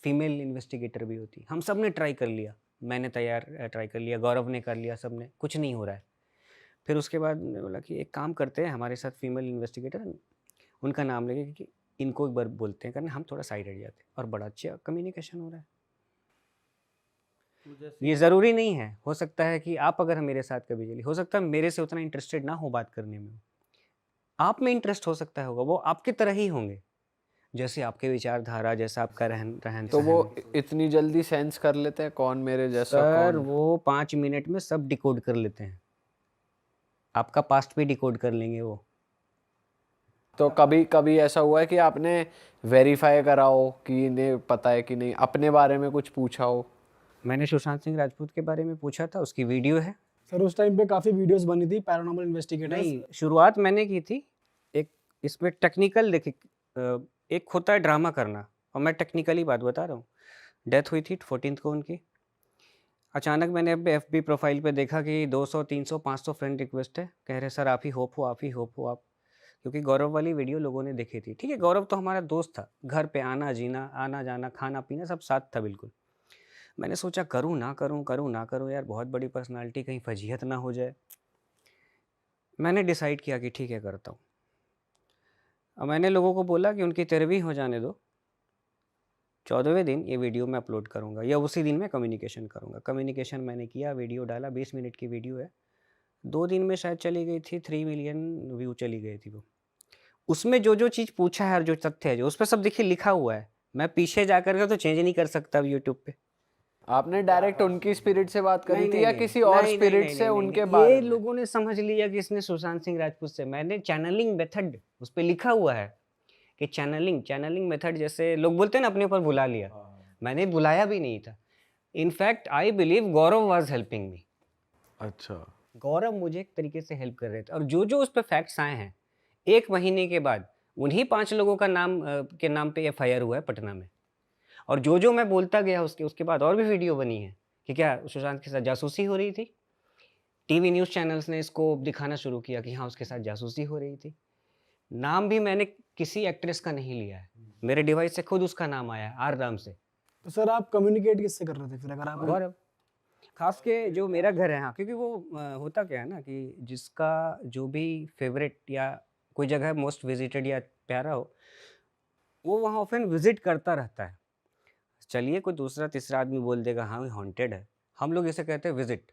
Speaker 2: फीमेल इन्वेस्टिगेटर भी होती, हम सब ने ट्राई कर लिया। मैंने ट्राई कर लिया, गौरव ने कर लिया, सब ने, कुछ नहीं हो रहा है। फिर उसके बाद मैंने बोला कि एक काम करते हैं, हमारे साथ फीमेल इन्वेस्टिगेटर, उनका नाम लेके कि इनको एक बार बोलते हैं करने, हम थोड़ा साइड हट जाते हैं और बड़ा अच्छा कम्युनिकेशन हो रहा है। ये ज़रूरी नहीं है, हो सकता है कि आप अगर मेरे साथ कभी चली, हो सकता है मेरे से उतना इंटरेस्टेड ना हो बात करने में, आप में इंटरेस्ट हो सकता है होगा, वो आपकी तरह ही होंगे, जैसे आपके विचारधारा, जैसा आपका रहन
Speaker 1: तो वो
Speaker 2: सहन।
Speaker 1: इतनी जल्दी सेंस कर लेते हैं कौन मेरे जैसा
Speaker 2: सर
Speaker 1: कौन?
Speaker 2: वो 5 मिनट में सब डिकोड कर लेते हैं, आपका पास्ट भी डिकोड कर लेंगे वो।
Speaker 1: तो कभी कभी ऐसा हुआ है कि आपने वेरीफाई करा हो कि इन्हें पता है कि नहीं, अपने बारे में कुछ पूछा हो?
Speaker 2: मैंने सुशांत सिंह राजपूत के बारे में पूछा था, उसकी वीडियो है।
Speaker 4: सर उस टाइम पे काफ़ी वीडियोस बनी थी पैरानॉर्मल इन्वेस्टिगेटर्स।
Speaker 2: नहीं, शुरुआत मैंने की थी। एक इसमें टेक्निकल देखिए, एक होता है ड्रामा करना और मैं टेक्निकली बात बता रहा हूँ। डेथ हुई थी 14th को उनकी। अचानक मैंने अपने एफबी प्रोफाइल पे देखा कि 200 300 500 फ्रेंड रिक्वेस्ट है। कह रहे सर आप ही होप हो, आप ही होप हो आप। क्योंकि गौरव वाली वीडियो लोगों ने देखी थी। ठीक है, गौरव तो हमारा दोस्त था, घर पे आना जीना, आना जाना, खाना पीना सब साथ था बिल्कुल। मैंने सोचा करूँ ना करूँ, करूँ ना करूँ यार, बहुत बड़ी पर्सनालिटी, कहीं फजीहत ना हो जाए। मैंने डिसाइड किया कि ठीक है करता हूँ। और मैंने लोगों को बोला कि उनकी तेरहवीं हो जाने दो, 14वें दिन ये वीडियो मैं अपलोड करूँगा या उसी दिन मैं कम्युनिकेशन करूँगा। कम्युनिकेशन मैंने किया, वीडियो डाला, 20 मिनट की वीडियो है। 2 दिन में शायद चली गई थी, 3 मिलियन व्यू चली गई थी वो। उसमें जो-जो चीज़ पूछा है और जो तथ्य है, जो उसपे सब देखिए लिखा हुआ है। मैं पीछे जाकर के तो चेंज नहीं कर सकता अब यूट्यूब पे।
Speaker 1: आपने डायरेक्ट उनकी स्पिरिट से बात करी
Speaker 2: नहीं,
Speaker 1: थी
Speaker 2: नहीं,
Speaker 1: या
Speaker 2: नहीं,
Speaker 1: किसी
Speaker 2: नहीं,
Speaker 1: और
Speaker 2: नहीं,
Speaker 1: स्पिरिट
Speaker 2: नहीं,
Speaker 1: से
Speaker 2: नहीं,
Speaker 1: उनके
Speaker 2: नहीं,
Speaker 1: बारे
Speaker 2: ये
Speaker 1: में?
Speaker 2: लोगों ने समझ लिया कि इसने सुशांत सिंह राजपूत से। मैंने चैनलिंग मेथड उसपे लिखा हुआ है कि चैनलिंग मेथड, जैसे लोग बोलते हैं ना अपने ऊपर बुला लिया। मैंने बुलाया भी नहीं था। In fact I believe Gaurav was helping me.
Speaker 3: अच्छा।
Speaker 2: गौरव मुझे एक तरीके से हेल्प कर रहे थे और जो-जो उस पे फैक्ट्स आए हैं, 1 महीने के बाद उन्हीं 5 लोगों का नाम के नाम पे एफआईआर हुआ है पटना में। और जो-जो मैं बोलता गया उसके बाद और भी वीडियो बनी है कि क्या सुशांत के साथ जासूसी हो रही थी। टीवी न्यूज़ चैनल्स ने इसको दिखाना शुरू किया कि हाँ, उसके साथ जासूसी हो रही थी। नाम भी मैंने किसी एक्ट्रेस का नहीं लिया है। मेरे डिवाइस से खुद उसका नाम आया है, आर नाम से।
Speaker 4: तो सर आप कम्युनिकेट किससे कर रहे थे फिर, अगर आप
Speaker 2: गौरव, खास के जो मेरा घर है, हाँ, क्योंकि वो होता क्या है ना कि जिसका जो भी फेवरेट या कोई जगह मोस्ट विजिटेड या प्यारा हो, वो वहाँ ऑफ़न विज़िट करता रहता है। चलिए कोई दूसरा तीसरा आदमी बोल देगा हाँ, ये हॉन्टेड है। हम लोग इसे कहते हैं विज़िट।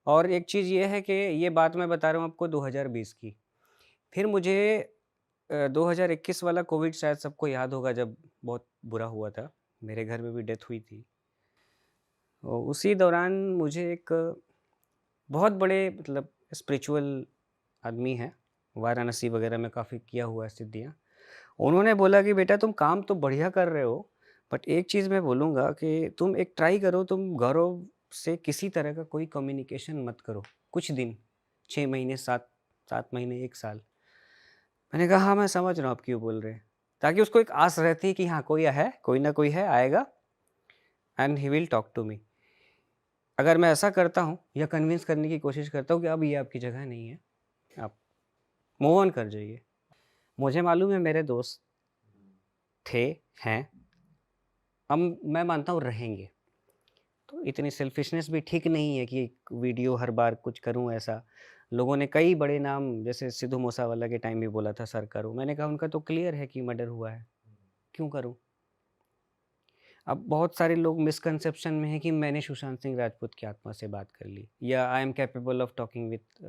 Speaker 2: और एक चीज़ ये है कि ये बात मैं बता रहा हूँ आपको 2020 की। फिर मुझे 2021 वाला कोविड शायद सबको याद होगा, जब बहुत बुरा हुआ था। मेरे घर में भी डेथ हुई थी। उसी दौरान मुझे एक बहुत बड़े मतलब स्पिरिचुअल आदमी हैं, वाराणसी वगैरह में काफ़ी किया हुआ है सिद्धियाँ। उन्होंने बोला कि बेटा तुम काम तो बढ़िया कर रहे हो, बट एक चीज़ मैं बोलूँगा कि तुम एक ट्राई करो, तुम गौरव से किसी तरह का कोई कम्युनिकेशन मत करो, कुछ दिन, 6 महीने, 7 महीने, 1 साल। मैंने कहा हाँ, मैं समझ रहा हूँ आप क्यों बोल रहे हैं। ताकि उसको एक आस रहती है कि हाँ, कोई है, कोई ना कोई है, आएगा and he will talk to me. अगर मैं ऐसा करता हूँ या कन्विंस करने की कोशिश करता हूँ कि अब ये आपकी जगह नहीं है, आप मूव ऑन कर जाइए। मुझे मालूम है मेरे दोस्त थे, हैं, अब मैं मानता हूँ रहेंगे। तो इतनी सेल्फिशनेस भी ठीक नहीं है कि एक वीडियो हर बार कुछ करूँ ऐसा। लोगों ने कई बड़े नाम जैसे सिद्धू मूसेवाला के टाइम भी बोला था सर करो। मैंने कहा उनका तो क्लियर है कि मर्डर हुआ है, क्यों करूँ? अब बहुत सारे लोग मिसकंसेप्शन में हैं कि मैंने सुशांत सिंह राजपूत की आत्मा से बात कर ली या I am capable of talking with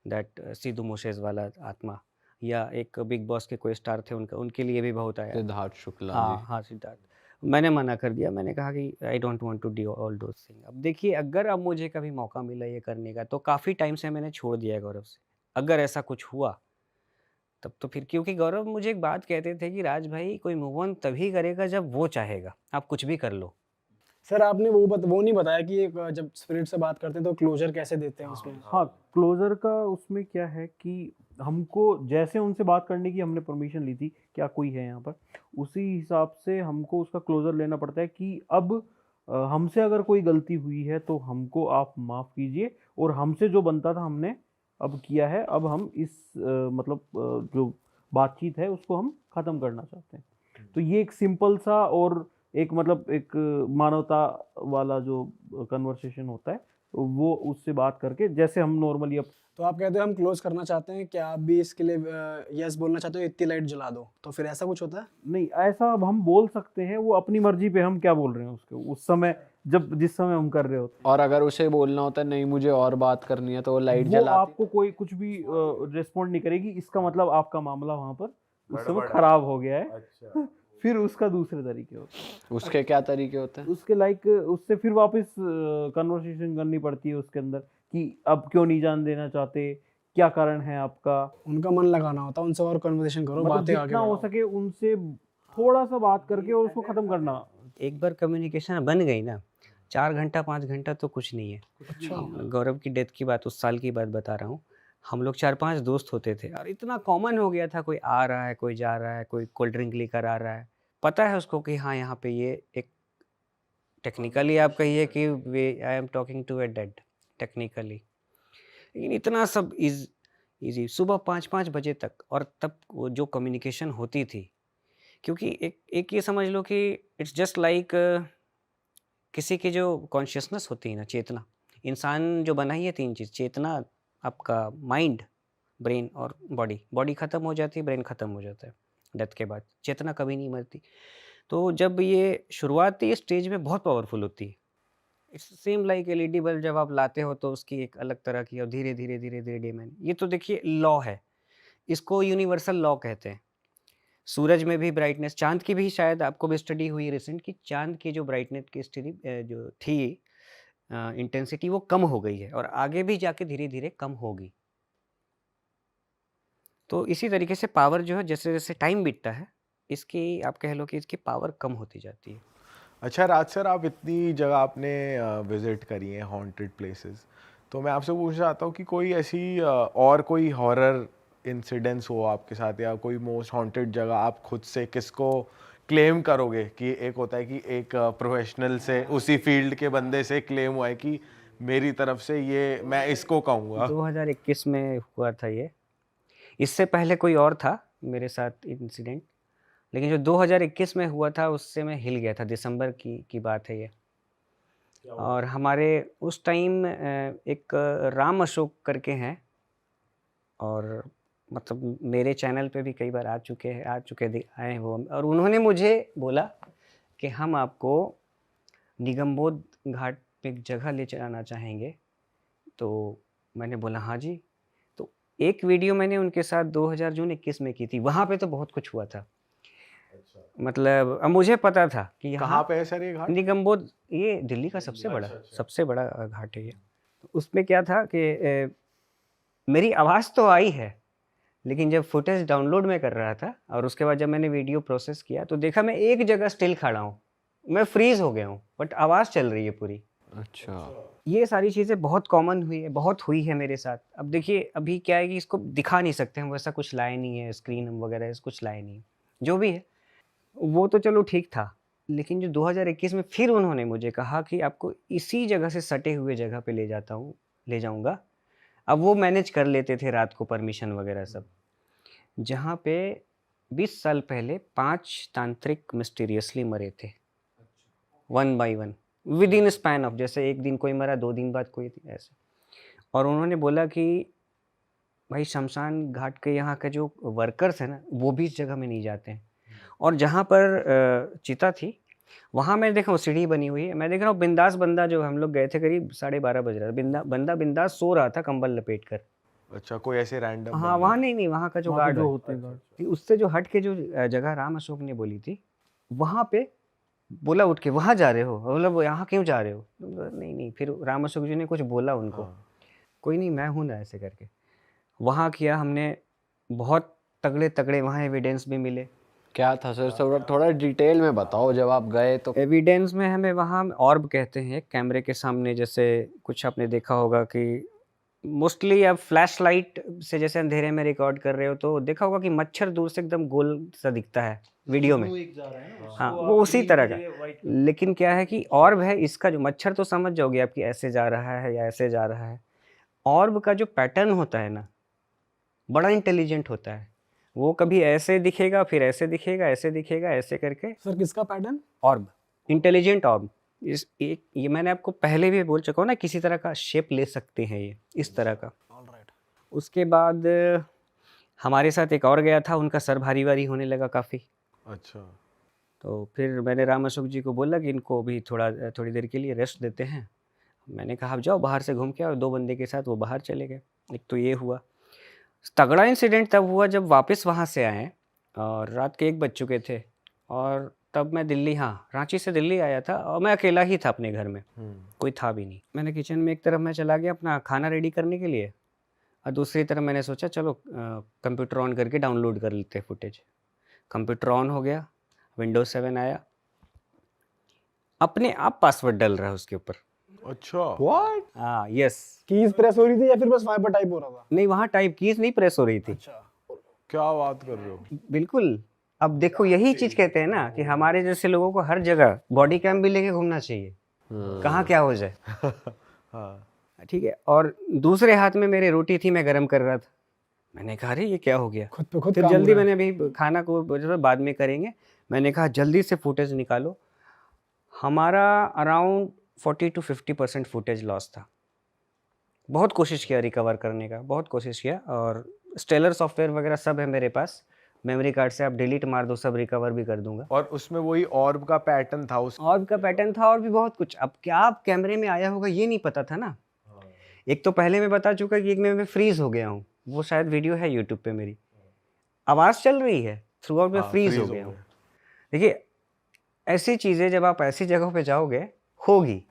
Speaker 2: that Sidhu Moosewala आत्मा, या एक बिग बॉस के कोई स्टार थे उनका, उनके लिए भी बहुत आया।
Speaker 1: सिद्धार्थ शुक्ला जी।
Speaker 2: हाँ, हाँ, सिद्धार्थ। मैंने मना कर दिया, मैंने कहा कि I don't want to do all those thing. अब देखिए अगर अब मुझे कभी मौका मिला ये करने का तो काफ़ी टाइम से मैंने छोड़ दिया है गौरव से। अगर ऐसा कुछ हुआ तब तो फिर, क्योंकि गौरव मुझे एक बात कहते थे कि राज भाई कोई मूव ऑन तभी करेगा जब वो चाहेगा, आप कुछ भी कर लो।
Speaker 4: सर आपने वो नहीं बताया कि एक जब स्पिरिट से बात करते हैं तो क्लोजर कैसे देते हैं उसमें।
Speaker 5: हाँ, क्लोज़र का उसमें क्या है कि हमको जैसे उनसे बात करने की हमने परमिशन ली थी, क्या कोई है यहाँ पर? उसी हिसाब से हमको उसका क्लोज़र लेना पड़ता है कि अब हमसे अगर कोई गलती हुई है तो हमको आप माफ़ कीजिए, और हमसे जो बनता था हमने अब किया है, अब हम इस मतलब जो बातचीत है उसको हम ख़त्म करना चाहते हैं। तो ये एक सिंपल सा और एक मतलब एक मानवता वाला जो कन्वर्सेशन होता है, वो उससे बात करके जैसे हम नॉर्मली अब
Speaker 4: तो आप कहते हो हम क्लोज करना चाहते हैं, क्या आप भी इसके लिए यस बोलना चाहते हो, इतनी लाइट जला दो, तो फिर ऐसा कुछ होता है?
Speaker 5: नहीं, ऐसा अब हम बोल सकते हैं, वो अपनी मर्जी पे हम क्या बोल रहे हैं उसके उस समय, जब जिस समय हम कर रहे होते
Speaker 1: और अगर उसे बोलना होता है नहीं मुझे और बात करनी है तो वो लाइट
Speaker 5: हैं, वो
Speaker 1: जलाती
Speaker 5: आपको कोई कुछ भी रिस्पॉन्ड नहीं करेगी। इसका मतलब आपका मामला वहां पर उस समय खराब हो गया है। फिर उसका दूसरे तरीके होते हैं।
Speaker 1: उसके क्या तरीके होते हैं?
Speaker 5: उसके लाइक उससे फिर वापस कन्वर्सेशन करनी पड़ती है उसके अंदर कि अब क्यों नहीं जान देना चाहते, क्या कारण है आपका।
Speaker 4: उनका मन लगाना होता है, उनसे और कन्वर्सेशन करो,
Speaker 5: मतलब
Speaker 4: बातें आगे
Speaker 5: जितना हो
Speaker 4: बढ़ाओ।
Speaker 5: सके उनसे थोड़ा सा बात करके और उसको खत्म करना।
Speaker 2: एक बार कम्युनिकेशन बन गई ना, 4 घंटा 5 घंटा तो कुछ नहीं है।
Speaker 4: अच्छा।
Speaker 2: गौरव की डेथ की बात, उस साल की बात बता रहा हूँ। हम लोग 4-5 दोस्त होते थे और इतना कॉमन हो गया था, कोई आ रहा है, कोई जा रहा है, कोई कोल्ड ड्रिंक लेकर आ रहा है। पता है उसको कि हाँ, यहाँ पे ये एक टेक्निकली आप कहिए कि I am talking to a dead technically, लेकिन इतना सब इजी सुबह 5-5 बजे तक, और तब वो जो कम्युनिकेशन होती थी, क्योंकि एक ये समझ लो कि इट्स जस्ट लाइक किसी की जो कॉन्शियसनेस होती है ना, चेतना, इंसान जो बना ही है 3 चीज़, चेतना, आपका माइंड, ब्रेन और बॉडी। बॉडी ख़त्म हो जाती है, ब्रेन ख़त्म हो जाता है डेथ के बाद, चेतना कभी नहीं मरती। तो जब ये शुरुआती स्टेज में बहुत पावरफुल होती है, it's same like LED bulb जब आप लाते हो तो उसकी एक अलग तरह की, और धीरे धीरे धीरे धीरे डिमेंड, ये तो देखिए लॉ है, इसको यूनिवर्सल लॉ कहते हैं। सूरज में भी ब्राइटनेस, चांद की भी शायद आपको भी स्टडी हुई रिसेंट कि चांद की जो ब्राइटनेस की स्टडी जो थी इंटेंसिटी, वो कम हो गई है और आगे भी जाके धीरे धीरे कम होगी। तो इसी तरीके से पावर जो है जैसे जैसे टाइम बीतता है, इसकी आप कह लो कि इसकी पावर कम होती जाती है।
Speaker 3: अच्छा राज सर, आप इतनी जगह आपने विजिट करी हैं, हॉन्टेड प्लेसेस, तो मैं आपसे पूछना चाहता हूँ कि कोई ऐसी और कोई हॉरर इंसिडेंट्स हो आपके साथ, या कोई मोस्ट हॉन्टेड जगह आप खुद से किसको क्लेम करोगे कि एक होता है कि एक प्रोफेशनल से, उसी फील्ड के बंदे से क्लेम हुआ है कि मेरी तरफ से ये मैं इसको कहूँगा।
Speaker 2: 2021 में हुआ था ये, इससे पहले कोई और था मेरे साथ इंसिडेंट, लेकिन जो 2021 में हुआ था उससे मैं हिल गया था। दिसंबर की बात है ये, और हमारे उस टाइम एक राम अशोक करके हैं, और मतलब मेरे चैनल पे भी कई बार आ चुके आए हैं वो, और उन्होंने मुझे बोला कि हम आपको निगमबोध घाट पे एक जगह ले चलाना चाहेंगे। तो मैंने बोला हाँ जी। तो एक वीडियो मैंने उनके साथ 2021 में की थी, वहाँ पे तो बहुत कुछ हुआ था। मतलब अब मुझे पता था कि
Speaker 3: कहाँ
Speaker 2: यहाँ
Speaker 3: पे है सर ये घाट?
Speaker 2: निगमबोध, ये दिल्ली का सबसे बड़ा घाट है ये। उसमें क्या था कि मेरी आवाज़ तो आई है, लेकिन जब फुटेज डाउनलोड में कर रहा था और उसके बाद जब मैंने वीडियो प्रोसेस किया तो देखा मैं एक जगह स्टिल खड़ा हूँ, मैं फ्रीज हो गया हूँ, बट आवाज़ चल रही है पूरी।
Speaker 1: अच्छा,
Speaker 2: ये सारी चीज़ें बहुत कॉमन बहुत हुई है मेरे साथ। अब देखिए अभी क्या है कि इसको दिखा नहीं सकते हम, वैसा कुछ लाए नहीं है, स्क्रीन वगैरह कुछ लाए नहीं, जो भी है वो तो चलो ठीक था। लेकिन जो 2021 में फिर उन्होंने मुझे कहा कि आपको इसी जगह से सटे हुए जगह पे ले जाऊंगा। अब वो मैनेज कर लेते थे रात को परमिशन वगैरह सब, जहाँ पे 20 साल पहले 5 तांत्रिक मिस्टीरियसली मरे थे, 1 by 1 within span of, जैसे एक दिन कोई मरा, 2 दिन बाद कोई, ऐसे। और उन्होंने बोला कि भाई शमशान घाट के यहाँ के जो वर्कर्स हैं ना, वो भी इस जगह में नहीं जाते हैं। और जहाँ पर चिता थी वहाँ मैं देख रहा हूँ सीढ़ी बनी हुई है, मैं देख रहा हूँ बिंदास बंदा, जो हम लोग गए थे करीब 12:30 बज रहा था, बंदा बिंदास सो रहा था कंबल लपेट कर।
Speaker 3: अच्छा, कोई ऐसे रैंडम?
Speaker 2: हाँ वहाँ नहीं, वहाँ का जो
Speaker 5: वहाँ पे
Speaker 2: गार्ड
Speaker 5: जो
Speaker 2: है,
Speaker 5: होते हैं गार्ड।
Speaker 2: उससे जो हट के जो जगह राम अशोक ने बोली थी, वहाँ पे बोला उठ के, वहाँ जा रहे हो? बोला वो यहाँ क्यों जा रहे हो? नहीं। फिर राम अशोक जी ने कुछ बोला उनको, कोई नहीं मैं हूँ ना, ऐसे करके वहाँ किया हमने। बहुत तगड़े तगड़े वहाँ एविडेंस भी मिले।
Speaker 1: क्या था सर? थोड़ा डिटेल में बताओ, जब आप गए तो।
Speaker 2: एविडेंस में हमें वहाँ ऑर्ब कहते हैं, कैमरे के सामने, जैसे कुछ आपने देखा होगा कि मोस्टली आप फ्लैश लाइट से जैसे अंधेरे में रिकॉर्ड कर रहे हो तो देखा होगा कि मच्छर दूर से एकदम गोल सा दिखता है वीडियो में। हाँ वो उसी तरह का, लेकिन क्या है कि ऑर्ब है इसका, जो मच्छर तो समझ जाओगे आपकी ऐसे जा रहा है या ऐसे जा रहा है। ऑर्ब का जो पैटर्न होता है ना, बड़ा इंटेलिजेंट होता है। वो कभी ऐसे दिखेगा, फिर ऐसे दिखेगा, ऐसे दिखेगा, ऐसे करके।
Speaker 4: सर किसका पैटर्न?
Speaker 2: ऑर्ब, इंटेलिजेंट ऑर्ब। ये मैंने आपको पहले भी बोल चुका हूँ ना, किसी तरह का शेप ले सकते हैं ये, इस तरह का।
Speaker 4: ऑलराइट।
Speaker 2: उसके बाद हमारे साथ एक और गया था, उनका सर भारी भारी होने लगा काफ़ी।
Speaker 3: अच्छा।
Speaker 2: तो फिर मैंने राम अशोक जी को बोला कि इनको भी थोड़ी देर के लिए रेस्ट देते हैं। मैंने कहा आप जाओ बाहर से घूम के आओ, 2 बंदे के साथ वो बाहर चले गए। एक तो ये हुआ। तगड़ा इंसिडेंट तब हुआ जब वापस वहाँ से आए और रात के 1 बज चुके थे, और तब मैं दिल्ली, हाँ रांची से दिल्ली आया था, और मैं अकेला ही था अपने घर में, कोई था भी नहीं। मैंने किचन में एक तरफ मैं चला गया अपना खाना रेडी करने के लिए, और दूसरी तरफ मैंने सोचा चलो कंप्यूटर ऑन करके डाउनलोड कर लेते हैं फुटेज। कंप्यूटर ऑन हो गया, विंडोज 7 आया, अपने आप पासवर्ड डल रहा है उसके ऊपर।
Speaker 3: अच्छा,
Speaker 4: व्हाट?
Speaker 2: हाँ यस।
Speaker 4: कीज प्रेस हो रही थी या फिर बस वाइपर टाइप हो रहा था?
Speaker 2: नहीं, वहाँ टाइप कीज नहीं प्रेस हो रही थी।
Speaker 4: अच्छा।
Speaker 3: क्या बात कर रहे हो?
Speaker 2: बिल्कुल, अब देखो यही चीज कहते हैं ना कि हमारे जैसे लोगों को हर जगह बॉडी कैम भी लेके घूमना चाहिए, कहाँ क्या हो जाए।
Speaker 3: हाँ
Speaker 2: ठीक है। और दूसरे हाथ में मेरे रोटी थी, मैं गरम कर रहा था। मैंने कहा अरे ये क्या हो गया।
Speaker 4: खुद पे खुद
Speaker 2: फिर
Speaker 4: काम हो
Speaker 2: जल्दी
Speaker 4: रहा है।
Speaker 2: मैंने अभी खाना को जो बाद में करेंगे, मैंने कहा जल्दी से फुटेज निकालो। हमारा अराउंड 40 to 50% फुटेज लॉस था। बहुत कोशिश किया रिकवर करने का, बहुत कोशिश किया, और स्टेलर सॉफ्टवेयर वगैरह सब है मेरे पास। मेमोरी कार्ड से आप डिलीट मार दो, सब रिकवर भी कर दूंगा।
Speaker 3: और उसमें वही ऑर्ब का पैटर्न था उस
Speaker 2: ऑर्ब का पैटर्न था और भी बहुत कुछ। अब क्या आप कैमरे में आया होगा ये नहीं पता था ना। एक तो पहले मैं बता चुका कि एक मैं फ्रीज हो गया हूँ, वो शायद वीडियो है यूट्यूब पे मेरी, आवाज़ चल रही है, थ्रू आउट में
Speaker 3: हाँ,
Speaker 2: फ्रीज
Speaker 3: freeze
Speaker 2: हो
Speaker 3: हो
Speaker 2: गया हूँ।
Speaker 3: गए।
Speaker 2: देखिए ऐसी चीज़ें जब आप ऐसी जगह पे जाओगे होगी,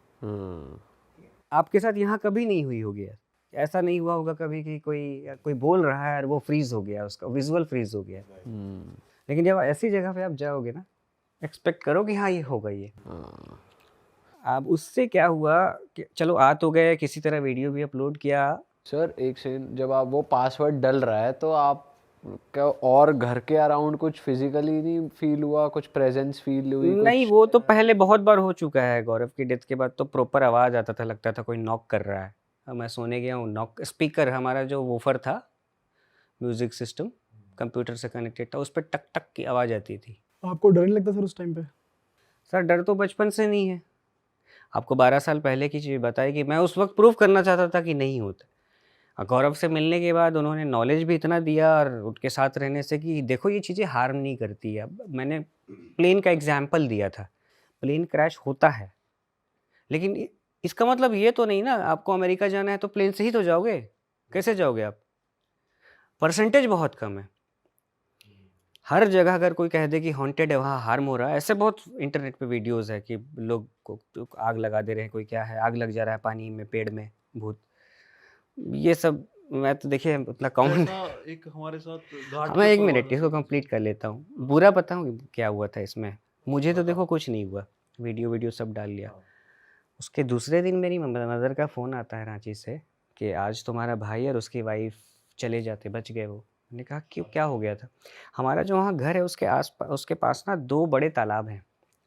Speaker 2: आपके साथ यहाँ कभी नहीं हुई होगी यार। ऐसा नहीं हुआ होगा कभी कि कोई बोल रहा है और वो फ्रीज हो गया, उसका विजुअल फ्रीज हो गया। लेकिन जब ऐसी जगह पे आप जाओगे ना, एक्सपेक्ट करो कि हाँ ये होगा ये। अब उससे क्या हुआ कि चलो आ तो गए, किसी तरह वीडियो भी अपलोड किया।
Speaker 1: सर एक सेकंड, जब आप वो पासवर्ड डल रहा है तो आप क्या और घर के अराउंड कुछ फिजिकली नहीं फील हुआ, कुछ प्रेजेंस फील हुई
Speaker 2: नहीं
Speaker 1: कुछ?
Speaker 2: वो तो पहले बहुत बार हो चुका है। गौरव की डेथ के बाद तो प्रॉपर आवाज़ आता था, लगता था कोई नॉक कर रहा है। अब मैं सोने गया हूँ, नॉक स्पीकर हमारा जो वूफर था, म्यूजिक सिस्टम कंप्यूटर से कनेक्टेड था, उस पर टक टक की आवाज़ आती थी।
Speaker 4: आपको डर नहीं लगता सर उस टाइम पे?
Speaker 2: सर डर तो बचपन से नहीं है। आपको 12 साल पहले की चीज़ बताई कि मैं उस वक्त प्रूव करना चाहता था कि नहीं होता। और गौरव से मिलने के बाद उन्होंने नॉलेज भी इतना दिया और उनके साथ रहने से कि देखो ये चीज़ें हार्म नहीं करती है। अब मैंने प्लेन का एग्जाम्पल दिया था, प्लेन क्रैश होता है, लेकिन इसका मतलब ये तो नहीं ना आपको अमेरिका जाना है तो प्लेन से ही तो जाओगे। कैसे जाओगे आप? परसेंटेज बहुत कम है। हर जगह अगर कोई कह दे कि हॉन्टेड है, वहाँ हार्म हो रहा है, ऐसे बहुत इंटरनेट पे वीडियोस है कि लोग को तो आग लगा दे रहे हैं, कोई क्या है आग लग जा रहा है पानी में, पेड़ में, भूत, ये सब मैं तो देखिए उतना कॉमन।
Speaker 5: जैसा एक हमारे साथ घाट
Speaker 2: मैं
Speaker 5: के
Speaker 2: एक
Speaker 5: ऊपर हुआ
Speaker 2: मिनट
Speaker 5: था
Speaker 2: इसको
Speaker 5: सर।
Speaker 2: कंप्लीट कर लेता हूँ। बुरा बताऊँ क्या हुआ था इसमें? मुझे तो देखो कुछ नहीं हुआ, वीडियो सब डाल लिया। उसके दूसरे दिन मेरी मदर का फ़ोन आता है रांची से कि आज तुम्हारा भाई और उसकी वाइफ चले जाते, बच गए वो। मैंने कहा क्यों, क्या हो गया था? हमारा जो वहाँ घर है उसके पास ना 2 बड़े तालाब हैं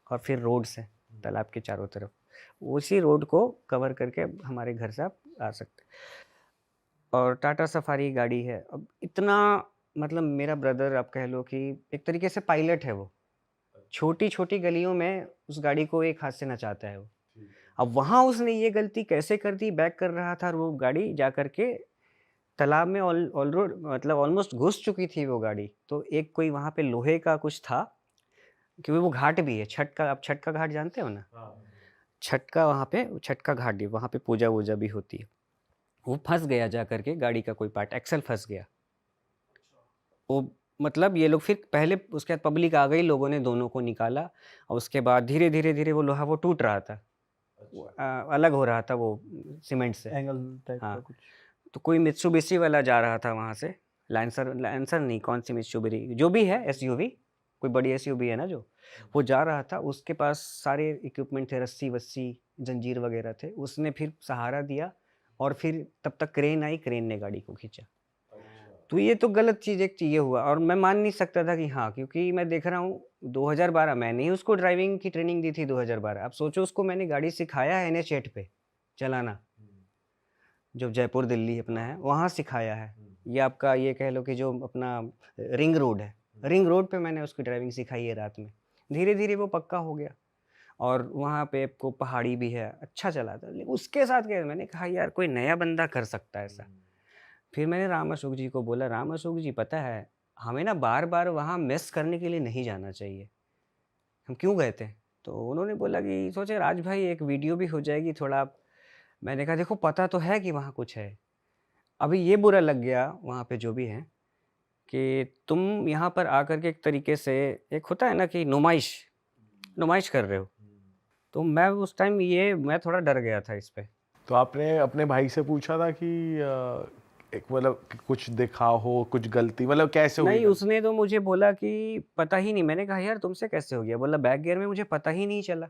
Speaker 2: और फिर रोड्स हैं तालाब के चारों तरफ। उसी रोड को कवर करके हमारे घर से आप आ सकते हैं। और टाटा सफारी गाड़ी है। अब इतना मतलब मेरा ब्रदर आप कह लो कि एक तरीके से पायलट है वो। छोटी-छोटी गलियों में उस गाड़ी को एक हाथ से नचाता है वो। अब वहाँ उसने ये गलती कैसे कर दी, बैक कर रहा था और वो गाड़ी जा कर के तालाब में मतलब ऑलमोस्ट घुस चुकी थी वो गाड़ी। तो एक कोई वहाँ पे लोहे का कुछ था, क्योंकि वो घाट भी है, छठ का, आप छठ का घाट जानते हो ना? छठ का वहाँ पे छठ का घाट भी, वहाँ पे पूजा-वूजा भी होती है। वो फँस गया जा कर के, गाड़ी का कोई पार्ट, एक्सल फँस गया। वो मतलब ये लोग फिर पहले उसके बाद पब्लिक आ गई, लोगों ने दोनों को निकाला और उसके बाद धीरे-धीरे वो लोहा वो टूट रहा था। अलग हो रहा था वो सीमेंट से।
Speaker 5: एंगल टाइप
Speaker 2: हाँ।
Speaker 5: का कुछ।
Speaker 2: तो कोई मित्सुबिशी वाला जा रहा था वहाँ से, लैंसर नहीं, कौन सी मित्सुबिशी जो भी है, एसयूवी, कोई बड़ी एसयूवी है ना जो, वो जा रहा था। उसके पास सारे इक्विपमेंट थे, रस्सी-वस्सी, जंजीर वगैरह थे। उसने फिर सहारा दिया और फिर तब तक क्रेन आई, क्रेन ने गाड़ी को खींचा। तो ये तो गलत चीज़ एक ये हुआ और मैं मान नहीं सकता था कि हाँ, क्योंकि मैं देख रहा हूँ 2012 मैंने ही उसको ड्राइविंग की ट्रेनिंग दी थी 2012। अब सोचो उसको मैंने गाड़ी सिखाया है NH8 पे चलाना, जो जयपुर दिल्ली अपना है, वहाँ सिखाया है। ये आपका ये कह लो कि जो अपना रिंग रोड है, रिंग रोड पे मैंने उसकी ड्राइविंग सिखाई है रात में। धीरे-धीरे वो पक्का हो गया और वहाँ पे आपको पहाड़ी भी है, अच्छा चलाता है। लेकिन उसके साथ क्या है, मैंने कहा यार कोई नया बंदा कर सकता है ऐसा। फिर मैंने राम अशोक जी को बोला, राम अशोक जी पता है, हमें ना बार-बार वहाँ मिस करने के लिए नहीं जाना चाहिए। हम क्यों गए थे? तो उन्होंने बोला कि सोचे राज भाई एक वीडियो भी हो जाएगी थोड़ा। मैंने कहा देखो पता तो है कि वहाँ कुछ है। अभी ये बुरा लग गया वहाँ पे जो भी है कि तुम यहाँ पर आकर के एक तरीके से, एक होता है ना कि नुमाइश कर रहे हो। तो मैं उस टाइम मैं थोड़ा डर गया था इस पे।
Speaker 3: तो आपने अपने भाई से पूछा था कि एक मतलब कि कुछ दिखा हो, कुछ गलती मतलब कैसे हुई
Speaker 2: नहीं,
Speaker 3: गलती?
Speaker 2: उसने तो मुझे बोला कि पता ही नहीं। मैंने कहा यार तुमसे कैसे हो गया? बोला बैक गियर में मुझे पता ही नहीं चला।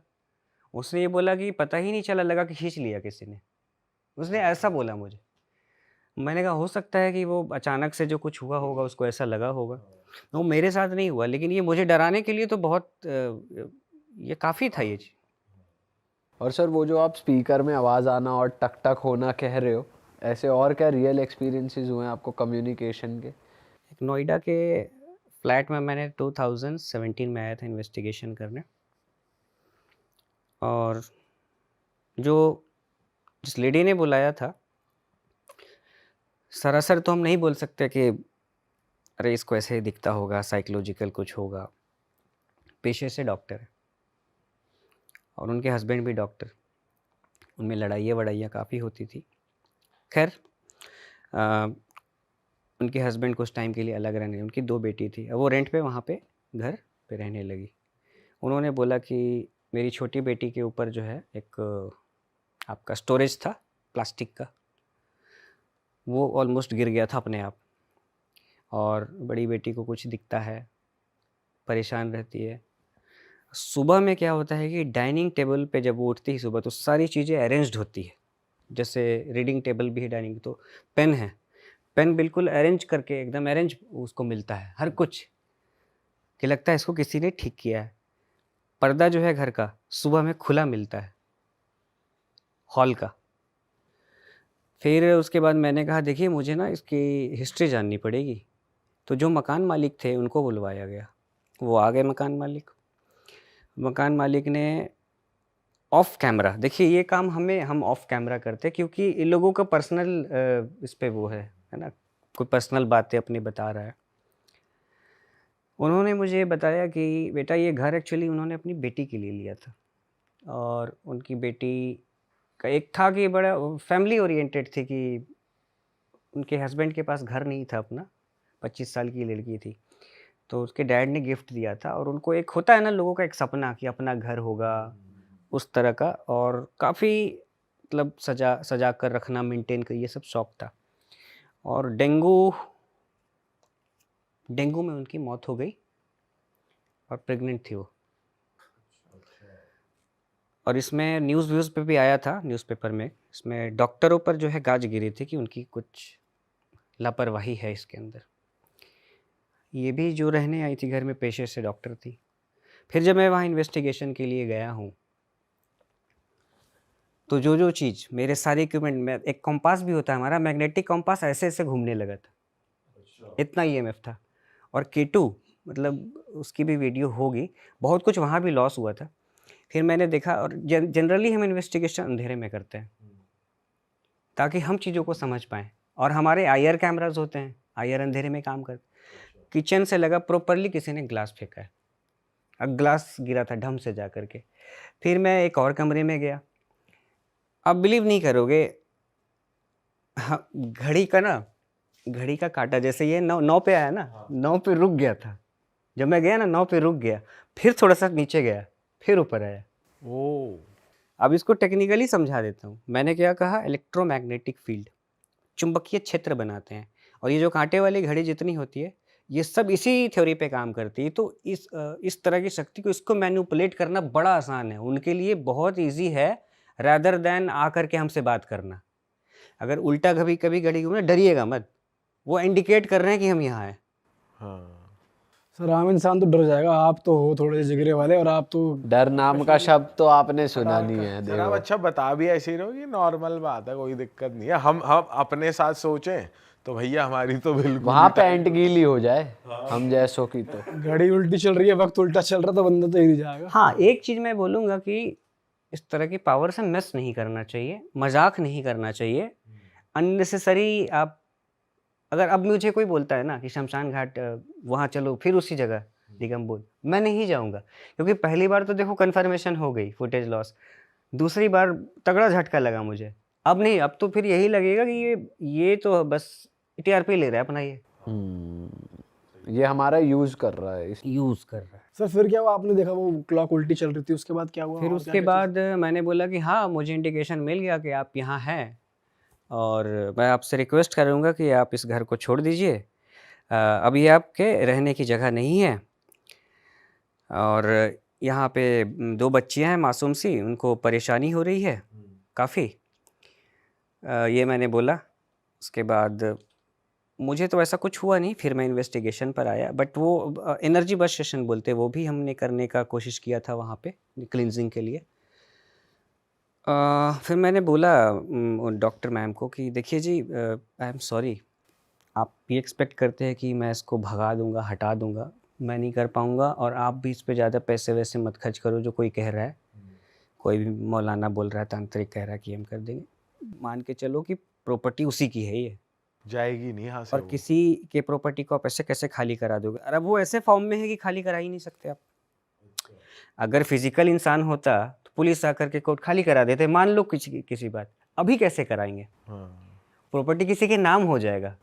Speaker 2: उसने ये बोला कि पता ही नहीं चला, लगा कि खींच लिया किसी ने। उसने ऐसा बोला मुझे। मैंने कहा हो सकता है कि वो अचानक से जो कुछ हुआ होगा उसको ऐसा लगा होगा। वो मेरे साथ नहीं हुआ, लेकिन ये मुझे डराने के लिए तो बहुत ये काफ़ी था ये चीज़।
Speaker 1: और सर वो जो आप स्पीकर में आवाज़ आना और टक टक होना कह रहे हो, ऐसे और क्या रियल एक्सपीरियंसेस हुए हैं आपको कम्युनिकेशन के?
Speaker 2: एक नोएडा के फ्लैट में मैंने 2017 में आया था इन्वेस्टिगेशन करने, और जो जिस लेडी ने बुलाया था, सरासर तो हम नहीं बोल सकते कि अरे इसको ऐसे ही दिखता होगा, साइकोलॉजिकल कुछ होगा। पेशे से डॉक्टर है और उनके हस्बैंड भी डॉक्टर। उनमें लड़ाइयाँ काफ़ी होती थी। खैर उनके हस्बैंड कुछ टाइम के लिए अलग रहने, उनकी 2 बेटी थी। अब वो रेंट पे वहाँ पे घर पे रहने लगी। उन्होंने बोला कि मेरी छोटी बेटी के ऊपर जो है एक आपका स्टोरेज था प्लास्टिक का, वो ऑलमोस्ट गिर गया था अपने आप, और बड़ी बेटी को कुछ दिखता है, परेशान रहती है। सुबह में क्या होता है कि डाइनिंग टेबल पे जब वो उठती है सुबह, तो सारी चीज़ें अरेंज्ड होती है, जैसे रीडिंग टेबल भी है डाइनिंग, तो पेन है, पेन बिल्कुल अरेंज करके एकदम अरेंज उसको मिलता है हर कुछ, कि लगता है इसको किसी ने ठीक किया है। पर्दा जो है घर का सुबह में खुला मिलता है, हॉल का। फिर उसके बाद मैंने कहा देखिए मुझे ना इसकी हिस्ट्री जाननी पड़ेगी। तो जो मकान मालिक थे उनको बुलवाया गया, वो आ गए मकान मालिक। मकान मालिक ने ऑफ कैमरा, देखिए ये काम हम ऑफ कैमरा करते हैं, क्योंकि इन लोगों का पर्सनल इस पे वो है ना, कोई पर्सनल बातें अपनी बता रहा है। उन्होंने मुझे बताया कि बेटा ये घर एक्चुअली उन्होंने अपनी बेटी के लिए लिया था, और उनकी बेटी का एक था कि बड़ा फैमिली ओरिएंटेड थी, कि उनके हस्बैंड के पास घर नहीं था अपना, 25 साल की लड़की थी, तो उसके डैड ने गिफ्ट दिया था। और उनको एक होता है ना लोगों का एक सपना कि अपना घर होगा, उस तरह का, और काफ़ी मतलब सजा कर रखना, मेंटेन कर, ये सब शौक था। और डेंगू में उनकी मौत हो गई, और प्रेग्नेंट थी वो। और इसमें न्यूज़ पे भी आया था, न्यूज़पेपर में, इसमें डॉक्टरों पर जो है गाज गिरी थी कि उनकी कुछ लापरवाही है इसके अंदर। ये भी जो रहने आई थी घर में पेशे से डॉक्टर थी। फिर जब मैं वहाँ इन्वेस्टिगेशन के लिए गया हूँ, तो जो चीज़ मेरे सारे इक्विपमेंट में, एक कॉम्पास भी होता है हमारा, मैग्नेटिक कॉम्पास ऐसे ऐसे घूमने लगा था, इतना ईएमएफ था। और K2 मतलब उसकी भी वीडियो होगी, बहुत कुछ वहाँ भी लॉस हुआ था। फिर मैंने देखा, और जनरली हम इन्वेस्टिगेशन अंधेरे में करते हैं ताकि हम चीज़ों को समझ पाएँ, और हमारे IR कैमराज होते हैं, IR अंधेरे में काम करते। किचन से लगा प्रॉपरली किसी ने ग्लास फेंका है, अब ग्लास गिरा था ढम से जा करके। फिर मैं एक और कमरे में गया, आप बिलीव नहीं करोगे, हाँ, घड़ी का काटा जैसे ये 9 पे आया ना, 9 पे रुक गया था। जब मैं गया ना 9 पे रुक गया, फिर थोड़ा सा नीचे गया, फिर ऊपर आया।
Speaker 3: ओ,
Speaker 2: अब इसको टेक्निकली समझा देता हूँ। मैंने क्या कहा, इलेक्ट्रोमैग्नेटिक फील्ड, चुंबकीय क्षेत्र बनाते हैं, और ये जो कांटे वाली घड़ी जितनी होती है, ये सब इसी थ्योरी पे काम करती है। तो इस तरह की शक्ति को, इसको मैनिपुलेट करना बड़ा आसान है उनके लिए, बहुत ईजी है, रादर देन आकर के हमसे बात करना। अगर उल्टा कभी कभी घड़ी घूमे, डरिएगा मत, वो इंडिकेट कर रहे हैं कि हम यहाँ हैं।
Speaker 3: हाँ
Speaker 4: सर आम इंसान तो डर जाएगा, आप तो हो थोड़े से जिगरे वाले, और आप तो
Speaker 1: डर नाम का शब्द तो आपने सुना नहीं है,
Speaker 3: सर, आप
Speaker 1: देखो।
Speaker 3: अच्छा बता भी ऐसे ही रहो, ये नॉर्मल बात है, कोई दिक्कत नहीं है। हम अपने साथ सोचें तो भैया हमारी तो बिल्कुल
Speaker 1: वहां पे एंट गीली हो जाए हम जैसों की तो।
Speaker 4: घड़ी उल्टी चल रही है, वक्त उल्टा चल रहा, तो बंदा तो हिल जाएगा।
Speaker 2: हाँ, एक चीज़ मैं बोलूँगा कि इस तरह की पावर से मेस नहीं करना चाहिए, मजाक नहीं करना चाहिए, अननेसेसरी। आप अगर अब मुझे कोई बोलता है ना कि शमशान घाट वहाँ चलो, फिर उसी जगह निगम बोध, मैं नहीं जाऊँगा, क्योंकि पहली बार तो देखो कन्फर्मेशन हो गई, फुटेज लॉस, दूसरी बार तगड़ा झटका लगा मुझे। अब नहीं, अब तो फिर यही लगेगा कि ये तो बस टीआरपी ले रहा है अपना, ये
Speaker 1: ये हमारा यूज कर रहा है
Speaker 2: यूज़ कर रहा है।
Speaker 4: सर फिर क्या हुआ, आपने देखा वो क्लॉक उल्टी चल रही थी, उसके बाद क्या हुआ?
Speaker 2: फिर
Speaker 4: और
Speaker 2: उसके
Speaker 4: क्या-क्या
Speaker 2: बाद मैंने बोला कि हाँ, मुझे इंडिकेशन मिल गया कि आप यहाँ हैं, और मैं आपसे रिक्वेस्ट करूँगा कि आप इस घर को छोड़ दीजिए। अब ये आपके रहने की जगह नहीं है, और यहाँ पे 2 बच्चियाँ हैं मासूम सी, उनको परेशानी हो रही है काफ़ी। ये मैंने बोला, उसके बाद मुझे तो ऐसा कुछ हुआ नहीं, फिर मैं इन्वेस्टिगेशन पर आया, बट वो एनर्जी बस स्टेशन बोलते हैं, वो भी हमने करने का कोशिश किया था वहाँ पे क्लींजिंग के लिए। फिर मैंने बोला डॉक्टर मैम को कि देखिए जी, आई एम सॉरी, आप भी एक्सपेक्ट करते हैं कि मैं इसको भगा दूंगा, हटा दूंगा, मैं नहीं कर पाऊंगा, और आप भी इस पे ज़्यादा पैसे वैसे मत खर्च करो जो कोई कह रहा है, कोई भी मौलाना बोल रहा है, तांत्रिक कह रहा है कि हम कर देंगे। मान के चलो कि प्रॉपर्टी उसी की है ये,
Speaker 3: जाएगी नहीं यहाँ से
Speaker 2: और
Speaker 3: वो।
Speaker 2: किसी के प्रॉपर्टी को आप ऐसे कैसे खाली करा दोगे? और अब वो ऐसे फॉर्म में है कि खाली करा ही नहीं सकते आप। अगर फिजिकल इंसान होता तो पुलिस आकर के कोर्ट खाली करा देते, मान लो किसी बात, अभी कैसे कराएंगे?
Speaker 3: हाँ।
Speaker 2: प्रॉपर्टी किसी के नाम हो जाएगा,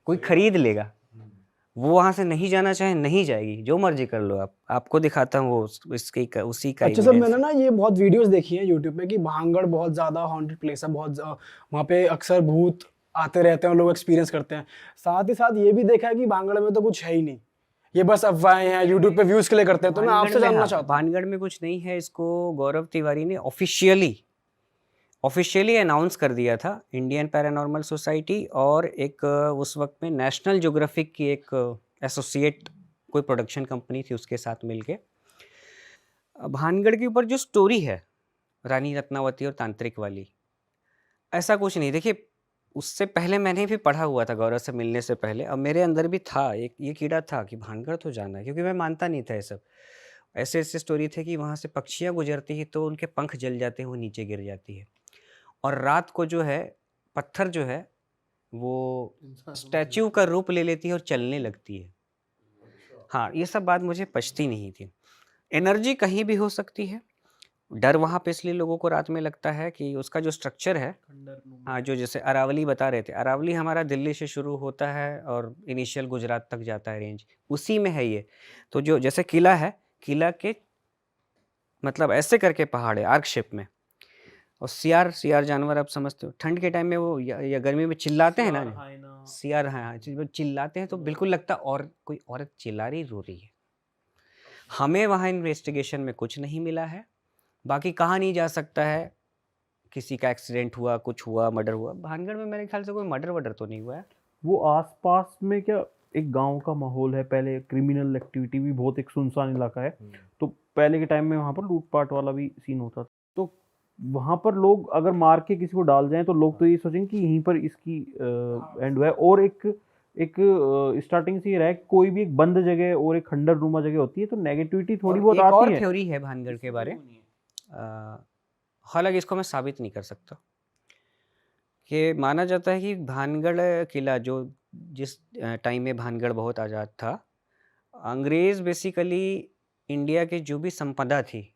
Speaker 2: कोई खरीद लेगा, वो वहां से नहीं जाना चाहे नहीं जाएगी, जो मर्जी कर लो आप। आपको दिखाता हूँ वो उसी का
Speaker 4: अच्छा सर,
Speaker 2: evidence।
Speaker 4: मैंने ना ये बहुत वीडियोस देखी हैं यूट्यूब पे कि भांगड़ बहुत ज़्यादा हॉन्टेड प्लेस है, वहाँ पे अक्सर भूत आते रहते हैं और लोग एक्सपीरियंस करते हैं। साथ ही साथ ये भी देखा है कि भांगड़ में तो कुछ है ही नहीं, ये बस अफवाहें हैं, यूट्यूब पे व्यूज के लिए करते हैं। तो मैं
Speaker 2: भानगढ़
Speaker 4: आपसे
Speaker 2: में,
Speaker 4: जानना
Speaker 2: हाँ,
Speaker 4: चाहता हूँ।
Speaker 2: भानगढ़ में कुछ नहीं है। इसको गौरव तिवारी ने ऑफिशियली अनाउंस कर दिया था, इंडियन पैरानॉर्मल सोसाइटी और एक उस वक्त में नेशनल ज्योग्राफिक की एक एसोसिएट कोई प्रोडक्शन कंपनी थी, उसके साथ मिलके भानगढ़ के ऊपर जो स्टोरी है रानी रत्नावती और तांत्रिक वाली, ऐसा कुछ नहीं। देखिए, उससे पहले मैंने भी पढ़ा हुआ था गौरव से मिलने से पहले, अब मेरे अंदर भी था एक ये कीड़ा था कि भानगढ़ तो जाना है, क्योंकि मैं मानता नहीं था ये सब। ऐसे ऐसे स्टोरी थे कि वहाँ से पक्षियाँ गुजरती हैं तो उनके पंख जल जाते हैं, वो नीचे गिर जाती है, और रात को जो है पत्थर जो है वो स्टैच्यू का रूप ले लेती है और चलने लगती है। हाँ, ये सब बात मुझे पछती नहीं थी। एनर्जी कहीं भी हो सकती है, डर वहाँ पे इसलिए लोगों को रात में लगता है कि उसका जो स्ट्रक्चर है, हाँ, जो जैसे अरावली बता रहे थे, अरावली हमारा दिल्ली से शुरू होता है और इनिशियल गुजरात तक जाता है रेंज, उसी में है ये। तो जो जैसे किला है, किला के मतलब ऐसे करके पहाड़ है आर्क शेप में, और सियार जानवर आप समझते हो, ठंड के टाइम में वो या गर्मी में चिल्लाते हैं ना, सियार, हाँ, जब चिल्लाते हैं तो बिल्कुल लगता और कोई औरत चिल्ला रही, रो रही है। हमें वहाँ इन्वेस्टिगेशन में कुछ नहीं मिला है। बाकी कहाँ नहीं जा सकता है, किसी का एक्सीडेंट हुआ, कुछ हुआ, मर्डर हुआ। भानगढ़ में मेरे ख्याल से कोई मर्डर तो नहीं हुआ है।
Speaker 5: वो आसपास में क्या एक गांव का माहौल है, पहले क्रिमिनल एक्टिविटी भी बहुत, एक सुनसान इलाका है, तो पहले के टाइम में वहाँ पर लूटपाट वाला भी सीन होता था। तो वहाँ पर लोग अगर मार के किसी को डाल जाएं तो लोग तो ये सोचेंगे कि यहीं पर इसकी एंड हुआ है। और एक स्टार्टिंग से ये रहा है कि कोई भी एक बंद जगह और एक खंडर नुमा जगह होती है तो नेगेटिविटी थोड़ी बहुत
Speaker 2: एक
Speaker 5: आती
Speaker 2: और
Speaker 5: है।
Speaker 2: थ्योरी है भानगढ़ के बारे, हालांकि इसको मैं साबित नहीं कर सकता, कि माना जाता है कि भानगढ़ किला जो जिस टाइम में भानगढ़ बहुत आज़ाद था, अंग्रेज़ बेसिकली इंडिया के जो भी संपदा थी,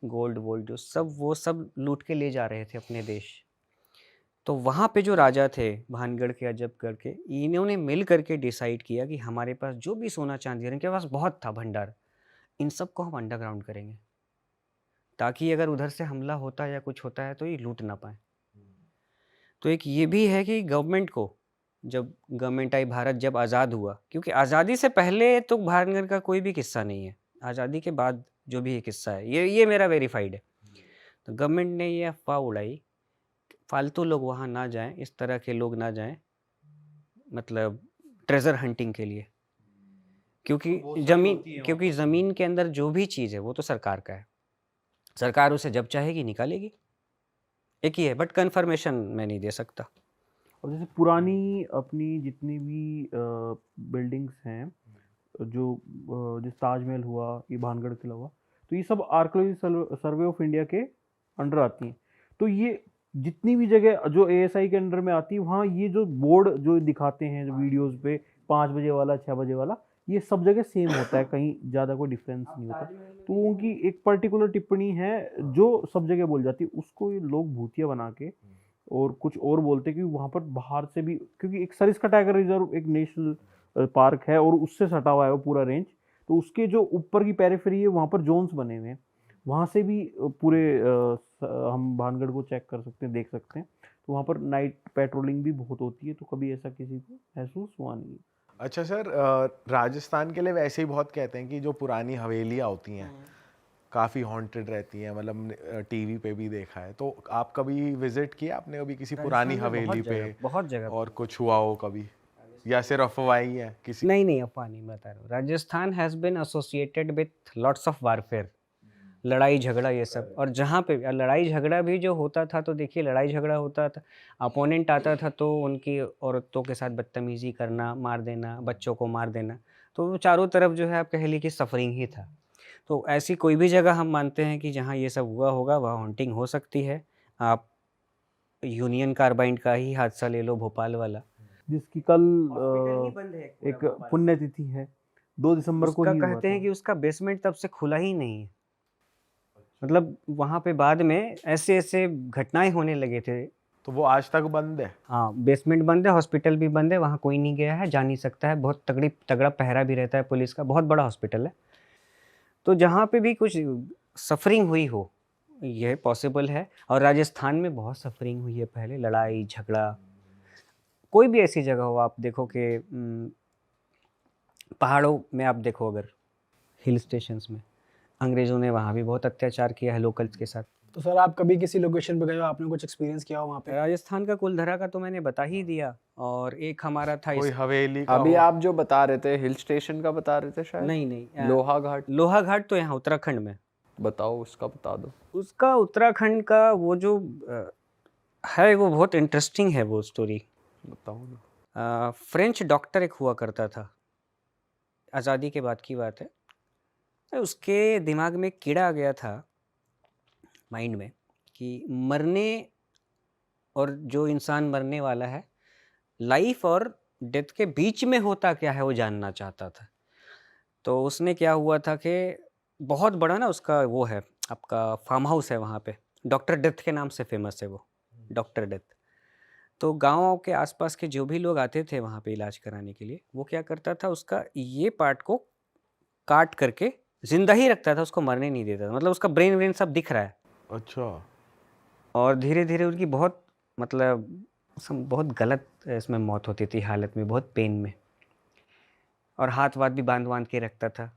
Speaker 2: गोल्ड वोल्ड जो सब, वो सब लूट के ले जा रहे थे अपने देश। तो वहाँ पे जो राजा थे भानगढ़ के, अजबगढ़ के, इन्होंने मिल करके डिसाइड किया कि हमारे पास जो भी सोना चांदी है, इनके पास बहुत था भंडार, इन सब को हम अंडरग्राउंड करेंगे, ताकि अगर उधर से हमला होता है या कुछ होता है तो ये लूट ना पाए। तो एक ये भी है कि गवर्नमेंट को, जब गवर्नमेंट आई, भारत जब आज़ाद हुआ, क्योंकि आज़ादी से पहले तो भानगढ़ का कोई भी किस्सा नहीं है, आज़ादी के बाद जो भी ये किस्सा है, ये मेरा वेरीफाइड है। तो गवर्नमेंट ने ये अफवाह उड़ाई, फालतू लोग वहाँ ना जाएं, इस तरह के लोग ना जाएं, मतलब ट्रेजर हंटिंग के लिए, क्योंकि ज़मीन के अंदर जो भी चीज़ है वो तो सरकार का है, सरकार उसे जब चाहेगी निकालेगी, एक ही है, बट कंफर्मेशन मैं नहीं दे सकता।
Speaker 5: और जैसे पुरानी अपनी जितनी भी बिल्डिंग्स हैं, जो जैसे ताजमहल हुआ, ये भानगढ़ किला हुआ, तो ये सब आर्कियोलॉजी सर्वे ऑफ इंडिया के अंडर आती हैं। तो ये जितनी भी जगह जो एएसआई के अंडर में आती है, वहाँ ये जो बोर्ड जो दिखाते हैं जो वीडियोस पे, 5 बजे वाला, 6 बजे वाला, ये सब जगह सेम होता है, कहीं ज़्यादा कोई डिफरेंस नहीं होता। तो उनकी एक पर्टिकुलर टिप्पणी है जो सब जगह बोल जाती है, उसको ये लोग भूतिया बना के और कुछ और बोलते हैं कि वहाँ पर बाहर से भी, क्योंकि एक सरिस्का टाइगर रिजर्व एक नेशनल पार्क है और उससे सटा हुआ है वो पूरा रेंज, तो उसके जो ऊपर की पेरिफेरी है वहाँ पर जोन्स बने हुए हैं, वहाँ से भी पूरे हम भानगढ़ को चेक कर सकते हैं, देख सकते हैं। तो वहाँ पर नाइट पेट्रोलिंग भी बहुत होती है, तो कभी ऐसा किसी को महसूस हुआ नहीं।
Speaker 3: अच्छा सर, राजस्थान के लिए वैसे ही बहुत कहते हैं कि जो पुरानी हवेलियाँ होती हैं काफ़ी हॉन्टेड रहती हैं, मतलब टीवी पे भी देखा है। तो आप कभी विजिट किया आपने कभी किसी पुरानी
Speaker 2: राजस्थान में
Speaker 3: हवेली
Speaker 2: बहुत जगह,
Speaker 3: पे,
Speaker 2: बहुत जगह।
Speaker 3: और कुछ हुआ हो कभी, या सिर्फ अफवाह ही है किसी?
Speaker 2: नहीं नहीं, अफवाह नहीं बता रहा हूँ। Rajasthan has been associated with lots of warfare, लड़ाई झगड़ा ये सब। और जहाँ पे लड़ाई झगड़ा भी जो होता था, तो देखिए लड़ाई झगड़ा होता था, अपोनेंट आता था तो उनकी औरतों के साथ बदतमीजी करना, मार देना, बच्चों को मार देना। तो वो चारों तरफ जो है आप कह लीजिए कि सफरिंग ही था। तो ऐसी कोई भी जगह हम मानते हैं कि जहाँ ये सब हुआ होगा, वहाँ हॉन्टिंग हो सकती है। आप यूनियन कार्बाइड का ही हादसा ले लो, भोपाल वाला।
Speaker 5: जिसकी कल
Speaker 2: हॉस्पिटल ही बंद है पूरा
Speaker 5: एक
Speaker 2: भोपाल।
Speaker 5: पुण्यतिथि है, 2 दिसंबर को
Speaker 2: उसका
Speaker 5: ही हुआ
Speaker 2: कहते हैं
Speaker 5: था।
Speaker 2: कि उसका बेसमेंट तब से खुला ही नहीं है। मतलब वहाँ पे बाद में ऐसे-ऐसे घटनाएँ होने लगे थे।
Speaker 3: तो वो आज तक बंद है?
Speaker 2: हाँ, बेसमेंट बंद है, हॉस्पिटल भी बंद है, वहाँ कोई नहीं गया है, जा नहीं सकता है। बहुत तगड़ा पहरा भी रहता है पुलिस का, बहुत बड़ा हॉस्पिटल है। तो जहाँ पे भी कुछ सफ़रिंग हुई हो, ये पॉसिबल है। और राजस्थान में बहुत सफ़रिंग हुई है पहले, लड़ाई, झगड़ा। कोई भी ऐसी जगह हो, आप देखो कि पहाड़ों में आप देखो, अगर हिल स्टेशंस में, अंग्रेज़ों ने वहाँ भी बहुत अत्याचार किया है लोकल्स के साथ।
Speaker 4: तो सर आप कभी किसी लोकेशन पे गए हो, आपने कुछ एक्सपीरियंस किया हो वहाँ पे?
Speaker 2: राजस्थान का कुलधरा का तो मैंने बता ही दिया, और एक हमारा था
Speaker 3: कोई
Speaker 2: इस
Speaker 3: हवेली का
Speaker 1: अभी
Speaker 3: हो?
Speaker 1: आप जो बता रहे थे हिल स्टेशन का बता रहे थे शायद,
Speaker 2: नहीं, नहीं,
Speaker 1: लोहा घाट,
Speaker 2: लोहा घाट तो यहाँ उत्तराखंड में।
Speaker 1: बताओ उसका बता दो।
Speaker 2: उसका उत्तराखंड का वो जो है, वो बहुत इंटरेस्टिंग है वो स्टोरी।
Speaker 1: बताओ ना।
Speaker 2: फ्रेंच डॉक्टर एक हुआ करता था, आज़ादी के बाद की बात है। तो उसके दिमाग में एक कीड़ा आ गया था, माइंड में, कि मरने और जो इंसान मरने वाला है, लाइफ और डेथ के बीच में होता क्या है वो जानना चाहता था। तो उसने क्या हुआ था कि बहुत बड़ा ना उसका वो है, आपका फार्म हाउस है वहाँ पे, डॉक्टर डेथ के नाम से फेमस है वो, डॉक्टर डेथ। तो गाँव के आसपास के जो भी लोग आते थे वहाँ पे इलाज कराने के लिए, वो क्या करता था, उसका ये पार्ट को काट करके जिंदा ही रखता था, उसको मरने नहीं देता था। मतलब उसका ब्रेन व्रेन सब दिख रहा है।
Speaker 3: अच्छा।
Speaker 2: और धीरे धीरे उनकी बहुत, मतलब बहुत गलत इसमें मौत होती थी, हालत में, बहुत पेन में। और हाथ वाथ भी बांध बांध के रखता था।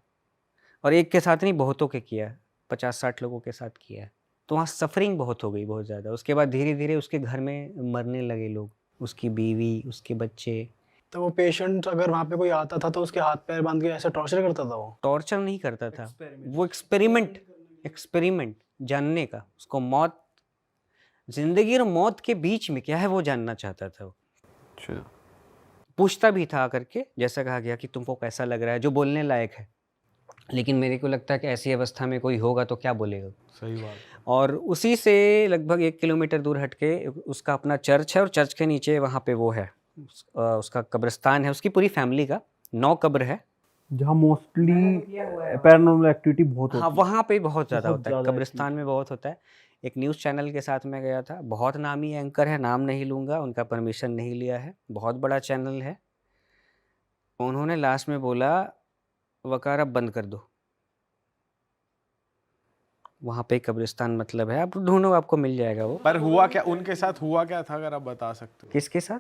Speaker 2: और एक के साथ नहीं, बहुतों के किया, 50-60 लोगों के साथ किया है। तो वहाँ सफरिंग बहुत हो गई, बहुत ज़्यादा। उसके बाद धीरे धीरे उसके घर में मरने लगे लोग, उसकी बीवी, उसके बच्चे।
Speaker 4: तो वो पेशेंट अगर वहाँ पे कोई आता था तो उसके हाथ पैर बांध के ऐसे टॉर्चर करता था वो?
Speaker 2: टॉर्चर नहीं करता था, वो एक्सपेरिमेंट जानने का, उसको मौत, जिंदगी और मौत के बीच में क्या है वो जानना चाहता था वो।
Speaker 1: अच्छा।
Speaker 2: पूछता भी था आकर के, जैसा कहा गया कि तुमको कैसा लग रहा है, जो बोलने लायक है। लेकिन मेरे को लगता है कि ऐसी अवस्था में कोई होगा तो क्या बोलेगा।
Speaker 3: सही बात।
Speaker 2: और उसी से लगभग 1 किलोमीटर दूर हटके उसका अपना चर्च है, और चर्च के नीचे वहाँ पे वो है, उसका कब्रिस्तान है, उसकी पूरी फैमिली का 9 कब्र है।
Speaker 5: जहाँ मोस्टली पैरानॉर्मल एक्टिविटी बहुत
Speaker 2: हाँ,
Speaker 5: होती है।
Speaker 2: वहाँ पे बहुत ज़्यादा
Speaker 5: बहुत
Speaker 2: होता है,
Speaker 5: ज़्यादा
Speaker 2: कब्रिस्तान में बहुत होता है। एक न्यूज़ चैनल के साथ मैं गया था, बहुत नामी एंकर है, नाम नहीं लूँगा, उनका परमिशन नहीं लिया है, बहुत बड़ा चैनल है। उन्होंने लास्ट में बोला, वकार अब बंद कर दो। वहाँ पे कब्रिस्तान मतलब है, आप ढूंढो आपको मिल जाएगा वो।
Speaker 3: पर हुआ क्या उनके साथ, हुआ क्या था, अगर आप बता सकते हो?
Speaker 2: किसके साथ?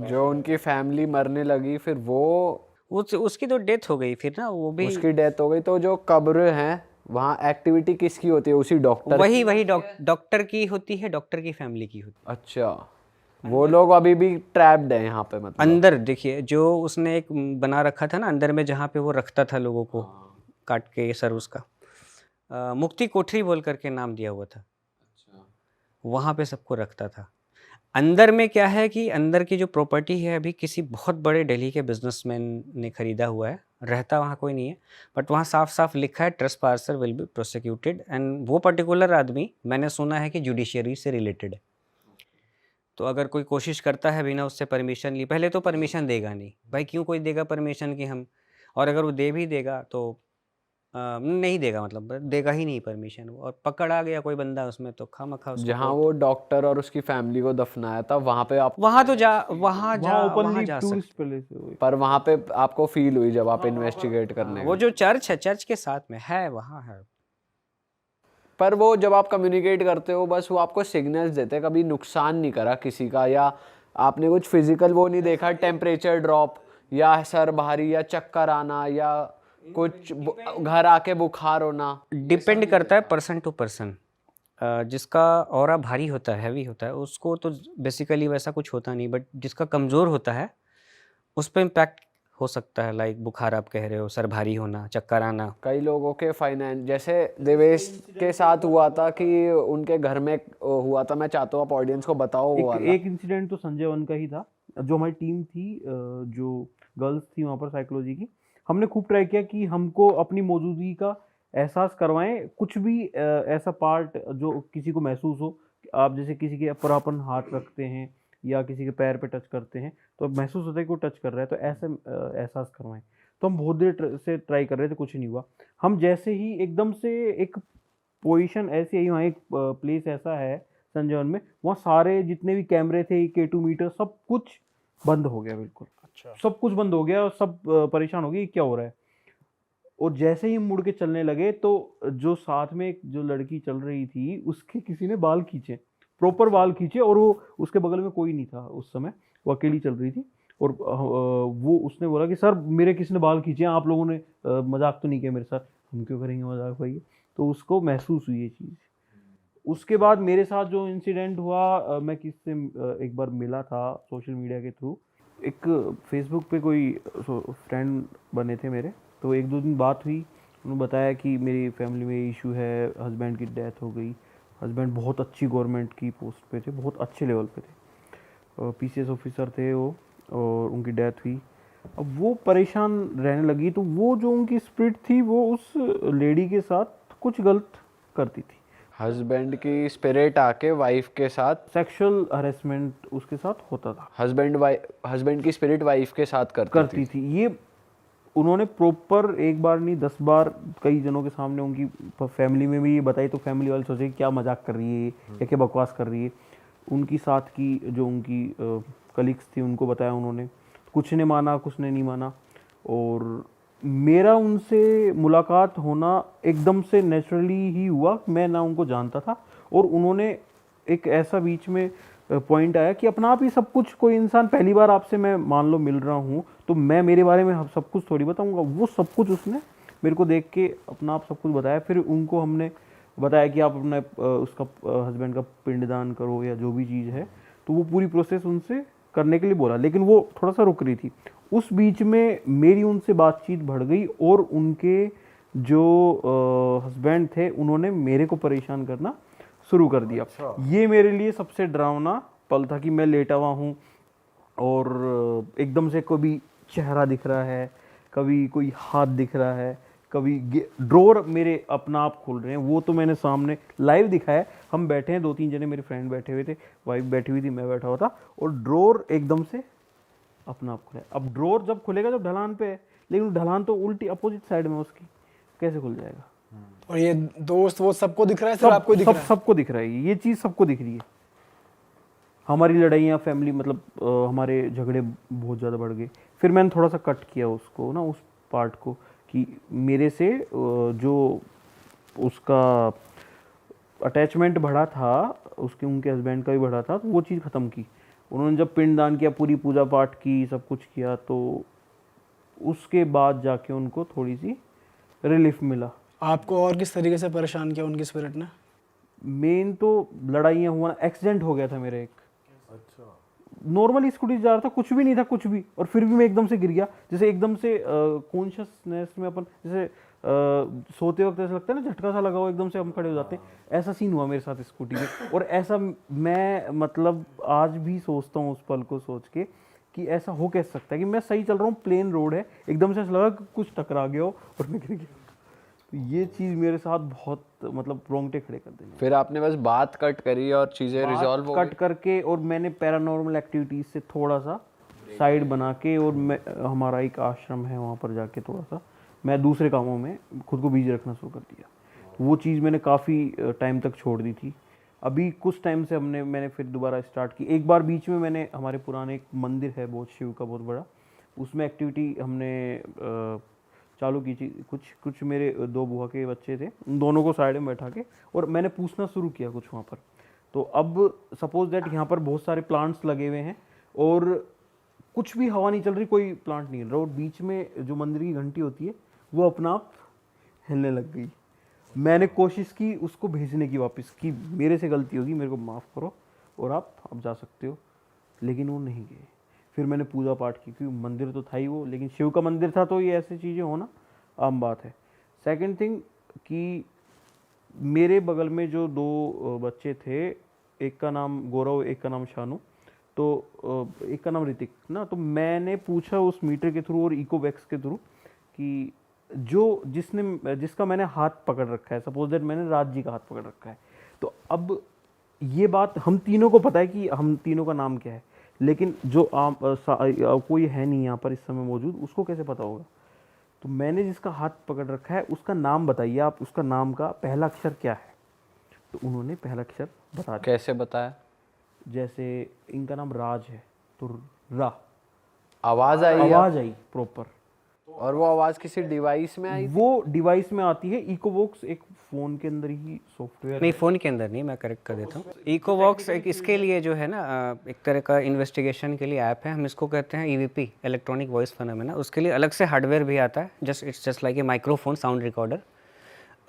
Speaker 1: जो उनकी फैमिली मरने लगी, फिर वो
Speaker 2: उसकी तो डेथ हो गई फिर ना, वो भी
Speaker 1: उसकी डेथ हो गई। तो जो कब्र हैं वहाँ एक्टिविटी किसकी होती है? उसी डॉक्टर?
Speaker 2: वही डॉक्टर की होती है, डॉक्टर की फैमिली की होती है।
Speaker 1: अच्छा, वो लोग अभी भी ट्रैप्ड है यहाँ पे मतलब?
Speaker 2: अंदर देखिए, जो उसने एक बना रखा था ना अंदर में, जहाँ पे वो रखता था लोगों को काट के सर उसका, मुक्ति कोठरी बोल करके नाम दिया हुआ था। वहाँ पे सबको रखता था। अंदर में क्या है कि अंदर की जो प्रॉपर्टी है, अभी किसी बहुत बड़े दिल्ली के बिजनेसमैन ने खरीदा हुआ है, रहता वहाँ कोई नहीं है, बट वहाँ साफ साफ लिखा है ट्रेसपासर विल बी प्रोसिक्यूटेड। एंड वो पर्टिकुलर आदमी मैंने सुना है कि जुडिशियरी से रिलेटेड है। तो अगर कोई कोशिश करता है बिना उससे परमिशन ली, पहले तो परमिशन देगा नहीं भाई, क्यों कोई देगा परमिशन कि हम, और अगर वो दे भी देगा तो नहीं देगा, मतलब देगा ही नहीं परमिशन। और पकड़ आ गया कोई बंदा उसमें तो खामखा उसको
Speaker 1: जहाँ वो डॉक्टर और उसकी फैमिली को दफनाया था, वहाँ पे आप
Speaker 2: वहाँ
Speaker 5: वहाँ
Speaker 2: वहाँ
Speaker 5: ओपनली
Speaker 2: जा
Speaker 5: टूरिस्ट प्लेस है वो।
Speaker 1: पर वहाँ पे आपको फील हुई जब आप इन्वेस्टिगेट करने
Speaker 2: वो
Speaker 1: गए?
Speaker 2: जो चर्च है, चर्च के साथ में है, वहाँ है।
Speaker 1: पर वो जब आप कम्युनिकेट करते हो, बस वो आपको सिग्नल्स देते, कभी नुकसान नहीं करा किसी का, या आपने कुछ फिजिकल वो नहीं देखा, टेम्परेचर ड्रॉप या सर भारी या चक्कर आना या कुछ घर आके बुखार होना?
Speaker 2: डिपेंड करता है पर्सन टू पर्सन। जिसका ऑरा भारी होता है, हैवी होता है, उसको तो बेसिकली वैसा कुछ होता नहीं, बट जिसका कमज़ोर होता है उस पे इम्पैक्ट हो सकता है, लाइक बुखार आप कह रहे हो, सर भारी होना, चक्कर आना।
Speaker 1: कई लोगों के फाइनेंस, जैसे देवेश के साथ हुआ था कि उनके घर में हुआ था, मैं चाहता हूँ आप ऑडियंस को बताओ वो वाला।
Speaker 5: एक इंसिडेंट तो संजय वन का ही था। जो हमारी टीम थी, जो गर्ल्स थी वहाँ पर साइकोलॉजी की, हमने खूब ट्राई किया कि हमको अपनी मौजूदगी का एहसास करवाएं। कुछ भी ऐसा पार्ट जो किसी को महसूस हो, आप जैसे किसी के ऊपर अपन हाथ रखते हैं या किसी के पैर पे टच करते हैं तो महसूस होता है कि वो टच कर रहा है, तो ऐसे एहसास करवाएं। तो हम बहुत देर से ट्राई कर रहे थे, कुछ नहीं हुआ। हम जैसे ही एकदम से एक पोजीशन ऐसी आई, वहाँ एक प्लेस ऐसा है संजय वन में, वहाँ सारे जितने भी कैमरे थे, K2 मीटर, सब कुछ बंद हो गया, बिल्कुल।
Speaker 4: अच्छा।
Speaker 5: सब कुछ बंद हो गया और सब परेशान हो गए, क्या हो रहा है। और जैसे ही हम मुड़ के चलने लगे तो जो साथ में एक जो लड़की चल रही थी, उसके किसी ने बाल खींचे, प्रॉपर बाल खींचे, और वो उसके बगल में कोई नहीं था उस समय, वो अकेली चल रही थी। और वो उसने बोला कि सर मेरे किसी ने बाल खींचे, आप लोगों ने मजाक तो नहीं किया मेरे साथ? हम क्यों करेंगे मजाक भाई। तो उसको महसूस हुई ये चीज़। उसके बाद मेरे साथ जो इंसिडेंट हुआ, मैं किससे एक बार मिला था सोशल मीडिया के थ्रू। एक फेसबुक पे कोई फ्रेंड बने थे मेरे, तो एक दो दिन बात हुई। उन्होंने बताया कि मेरी फैमिली में इशू है, हस्बैंड की डेथ हो गई। हस्बैंड बहुत अच्छी गवर्नमेंट की पोस्ट पे थे, बहुत अच्छे लेवल पे थे, PCS ऑफिसर थे वो, और उनकी डेथ हुई। अब वो परेशान रहने लगी, तो वो जो उनकी स्पिरिट थी वो उस लेडी के साथ कुछ गलत करती थी।
Speaker 1: हस्बैंड की स्पिरिट आके वाइफ के साथ
Speaker 5: सेक्सुअल हरेसमेंट उसके साथ होता था।
Speaker 1: हस्बैंड की स्पिरिट वाइफ के साथ करती
Speaker 5: थी। ये उन्होंने प्रॉपर एक बार नहीं 10 बार कई जनों के सामने उनकी फैमिली में भी ये बताई, तो फैमिली वाले सोचे क्या मजाक कर रही है या क्या बकवास कर रही है। उनकी साथ की जो उनकी कलीग्स थी उनको बताया उन्होंने, कुछ ने माना कुछ ने नहीं माना। और मेरा उनसे मुलाकात होना एकदम से नेचुरली ही हुआ, मैं ना उनको जानता था। और उन्होंने एक ऐसा बीच में पॉइंट आया कि अपना आप ही सब कुछ, कोई इंसान पहली बार आपसे मैं मान लो मिल रहा हूँ तो मैं मेरे बारे में सब कुछ थोड़ी बताऊँगा। वो सब कुछ उसने मेरे को देख के अपना आप सब कुछ बताया। फिर उनको हमने बताया कि आप अपना उसका हस्बैंड का पिंडदान करो या जो भी चीज़ है, तो वो पूरी प्रोसेस उनसे करने के लिए बोला, लेकिन वो थोड़ा सा रुक रही थी। उस बीच में मेरी उनसे बातचीत बढ़ गई और उनके जो हस्बैंड थे उन्होंने मेरे को परेशान करना शुरू कर दिया। ये मेरे लिए सबसे डरावना पल था कि मैं लेटा हुआ हूँ और एकदम से कभी चेहरा दिख रहा है, कभी कोई हाथ दिख रहा है, कभी ड्रॉर मेरे अपना आप खुल रहे हैं। वो तो मैंने सामने लाइव दिखाया। हम बैठे हैं, 2-3 जने मेरे फ्रेंड बैठे हुए थे, वाइफ बैठी हुई थी, मैं बैठा हुआ था, और ड्रॉर एकदम से अपना आप खुला है। अब ड्रॉर जब खुलेगा जब ढलान पे है, लेकिन ढलान तो उल्टी अपोजिट साइड में उसकी, कैसे खुल जाएगा?
Speaker 4: और ये दोस्त वो सबको दिख रहा है, सिर्फ आपको दिख रहा है?
Speaker 5: सबको दिख रहा है, ये चीज़ सबको दिख रही है। हमारी लड़ाइयाँ फैमिली, मतलब हमारे झगड़े बहुत ज़्यादा बढ़ गए। फिर मैंने थोड़ा सा कट किया उसको ना, उस पार्ट को, कि मेरे से जो उसका अटैचमेंट बढ़ा था, उसके उनके हस्बैंड का भी बढ़ा था, तो वो चीज़ ख़त्म की। उन्होंने जब पिंडदान किया, पूरी पूजा पाठ की, सब कुछ किया, तो उसके बाद जाके उनको थोड़ी सी रिलीफ मिला।
Speaker 4: आपको और किस तरीके से परेशान किया उनकी स्पिरिट ने?
Speaker 5: मेन तो लड़ाइयाँ हुआ, एक्सीडेंट हो गया था मेरा एक। अच्छा। नॉर्मली स्कूटी जा रहा था, कुछ भी नहीं था, कुछ भी, और फिर भी मैं एकदम से गिर गया। जैसे एकदम से कॉन्शियसनेस में अपन जैसे सोते वक्त ऐसा लगता है ना, झटका सा लगा हो, एकदम से हम खड़े हो जाते हैं। ऐसा सीन हुआ मेरे साथ स्कूटी में। और ऐसा मैं मतलब आज भी सोचता हूँ उस पल को सोच के कि ऐसा हो कैसे सकता है कि मैं सही चल रहा हूँ, प्लेन रोड है, एकदम से ऐसा लगा कि कुछ टकरा गया हो और मैं गिर गया। तो ये चीज़ मेरे साथ बहुत मतलब रोंगटे खड़े कर देने।
Speaker 1: फिर आपने बस बात कट करी और चीज़ें रिजॉल्व हो
Speaker 5: कट करके, और मैंने पैरानॉर्मल एक्टिविटीज़ से थोड़ा सा साइड बना के, और मैं हमारा एक आश्रम है वहाँ पर जाके थोड़ा सा मैं दूसरे कामों में खुद को बिजी रखना शुरू कर दिया। वो चीज़ मैंने काफ़ी टाइम तक छोड़ दी थी। अभी कुछ टाइम से मैंने फिर दोबारा स्टार्ट की। एक बार बीच में मैंने, हमारे पुराने एक मंदिर है बहुत, शिव का बहुत बड़ा, उसमें एक्टिविटी हमने चालू की थी। कुछ मेरे 2 बुआ के बच्चे थे, उन दोनों को साइड में बैठा के, और मैंने पूछना शुरू किया कुछ वहाँ पर। तो अब सपोज दैट यहाँ पर बहुत सारे प्लांट्स लगे हुए हैं और कुछ भी हवा नहीं चल रही, कोई प्लांट नहीं हिल रहा, और बीच में जो मंदिर की घंटी होती है वो अपना आप हिलने लग गई। मैंने कोशिश की उसको भेजने की वापस, कि मेरे से गलती होगी, मेरे को माफ़ करो और आप अब जा सकते हो, लेकिन वो नहीं गए। फिर मैंने पूजा पाठ की, क्योंकि मंदिर तो था ही वो, लेकिन शिव का मंदिर था तो ये ऐसी चीज़ें होना आम बात है। सेकंड थिंग कि मेरे बगल में जो दो बच्चे थे, एक का नाम गौरव, एक का नाम शानू, तो एक का नाम ऋतिक ना, तो मैंने पूछा उस मीटर के थ्रू और इकोवैक्स के थ्रू कि जिसका मैंने हाथ पकड़ रखा है, सपोज दैट मैंने राज जी का हाथ पकड़ रखा है, तो अब ये बात हम तीनों को पता है कि हम तीनों का नाम क्या है, लेकिन जो कोई है नहीं यहाँ पर इस समय मौजूद, उसको कैसे पता होगा? तो मैंने जिसका हाथ पकड़ रखा है उसका नाम बताइए आप, उसका नाम का पहला अक्षर क्या है? तो उन्होंने पहला अक्षर बता दिया।
Speaker 1: कैसे बताया?
Speaker 5: जैसे इनका नाम राज है तो रा,
Speaker 1: आवाज आई
Speaker 5: आवाज आई प्रॉपर।
Speaker 1: और वो आवाज किसी डिवाइस में आई?
Speaker 5: वो डिवाइस में आती है, इकोवॉक्स एक फोन के अंदर ही सॉफ्टवेयर
Speaker 2: नहीं, फ़ोन के अंदर नहीं, मैं करेक्ट कर देता हूँ। इकोवॉक्स एक इसके लिए जो है ना एक तरह का इन्वेस्टिगेशन के लिए ऐप है, हम इसको कहते हैं ईवीपी, इलेक्ट्रॉनिक वॉइस फिनोमेना। उसके लिए अलग से हार्डवेयर भी आता है, it's just like a microphone sound recorder.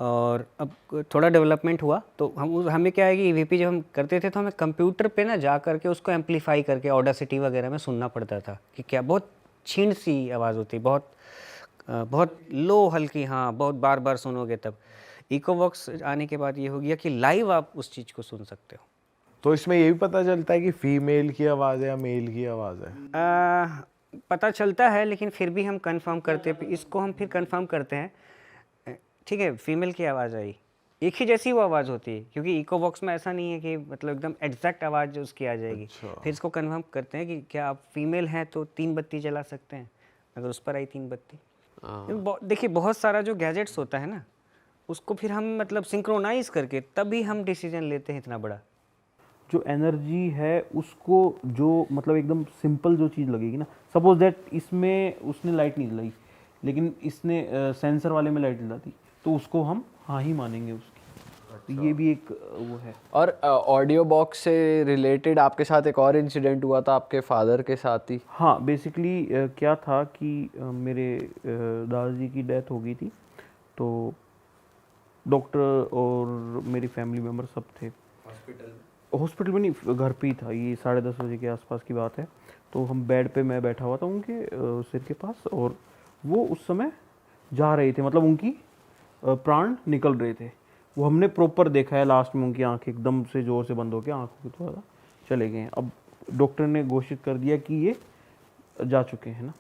Speaker 2: और अब थोड़ा डेवलपमेंट हुआ तो हमें क्या है कि ईवीपी जब हम करते थे तो हमें कंप्यूटर पे ना जा करके उसको एम्पलीफाई करके ऑडासिटी वगैरह में सुनना पड़ता था कि क्या बहुत क्षीण सी आवाज़ होती, बहुत लो हल्की, हाँ, बहुत बार बार सुनोगे तब। इकोवॉक्स आने के बाद ये हो गया कि लाइव आप उस चीज़ को सुन सकते हो।
Speaker 3: तो इसमें ये भी पता चलता है कि फीमेल की आवाज़ है या मेल की आवाज़ है?
Speaker 2: पता चलता है, लेकिन फिर भी हम कंफर्म करते हैं, इसको हम फिर कंफर्म करते हैं। ठीक है, फीमेल की आवाज़ आई, एक ही जैसी वो आवाज़ होती है, क्योंकि इकोवॉक्स में ऐसा नहीं है कि मतलब एकदम एग्जैक्ट आवाज़ उसकी आ जाएगी। फिर इसको कंफर्म करते हैं कि क्या आप फीमेल हैं तो 3 बत्ती जला सकते हैं, अगर उस पर आई 3 बत्ती। देखिए, बहुत सारा जो गैजेट्स होता है ना, उसको फिर हम मतलब सिंक्रोनाइज करके तभी हम डिसीजन लेते हैं इतना बड़ा।
Speaker 5: जो एनर्जी है उसको, जो मतलब एकदम सिंपल जो चीज़ लगेगी ना, सपोज दैट इसमें उसने लाइट नहीं जलाई, लेकिन इसने सेंसर वाले में लाइट जला दी, तो उसको हम हाँ ही मानेंगे उसकी। तो ये भी एक वो है।
Speaker 1: और ऑडियो बॉक्स से रिलेटेड आपके साथ एक और इंसिडेंट हुआ था आपके फादर के साथ ही।
Speaker 5: हाँ, बेसिकली क्या था कि मेरे दादाजी की डेथ हो गई थी, तो डॉक्टर और मेरी फैमिली मेम्बर सब थे। हॉस्पिटल में नहीं, घर पे ही था। ये 10:30 बजे के आसपास की बात है। तो हम बेड पे, मैं बैठा हुआ था उनके सिर के पास, और वो उस समय जा रहे थे, मतलब उनकी प्राण निकल रहे थे। वो हमने प्रॉपर देखा है, लास्ट में उनकी आंखें एकदम से ज़ोर से बंद हो के आंखों के थोड़ा चले गए हैं। अब डॉक्टर ने घोषित कर दिया कि ये जा चुके हैं ना,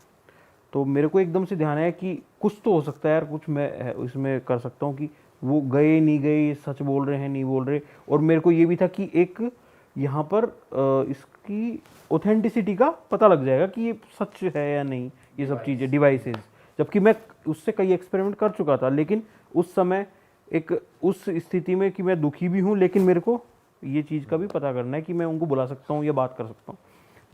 Speaker 5: तो मेरे को एकदम से ध्यान आया कि कुछ तो हो सकता है यार, कुछ मैं इसमें कर सकता हूँ कि वो गए नहीं गए, सच बोल रहे हैं नहीं बोल रहे। और मेरे को ये भी था कि एक यहाँ पर इसकी ऑथेंटिसिटी का पता लग जाएगा कि ये सच है या नहीं, ये सब चीज़ें, डिवाइसेस। जबकि मैं उससे कई एक्सपेरिमेंट कर चुका था, लेकिन उस समय एक उस स्थिति में कि मैं दुखी भी हूँ, लेकिन मेरे को ये चीज़ का भी पता करना है कि मैं उनको बुला सकता हूँ या बात कर सकता हूँ।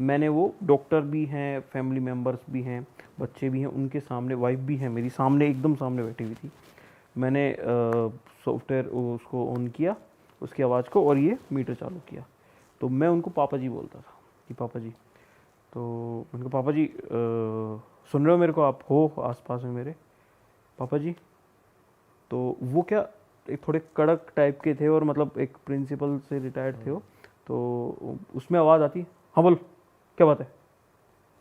Speaker 5: मैंने वो, डॉक्टर भी हैं, फैमिली मेम्बर्स भी हैं, बच्चे भी हैं, उनके सामने, वाइफ भी है मेरी सामने, एकदम सामने बैठी हुई थी। मैंने सॉफ्टवेयर उसको ऑन किया, उसकी आवाज़ को, और ये मीटर चालू किया। तो मैं उनको पापा जी बोलता था कि पापा जी। तो उनको, पापा जी सुन रहे हो मेरे को, आप हो आसपास में मेरे, पापा जी। तो वो क्या एक थोड़े कड़क टाइप के थे, और मतलब एक प्रिंसिपल से रिटायर्ड थे वो। तो उसमें आवाज़ आती, हाँ बोल क्या बात है।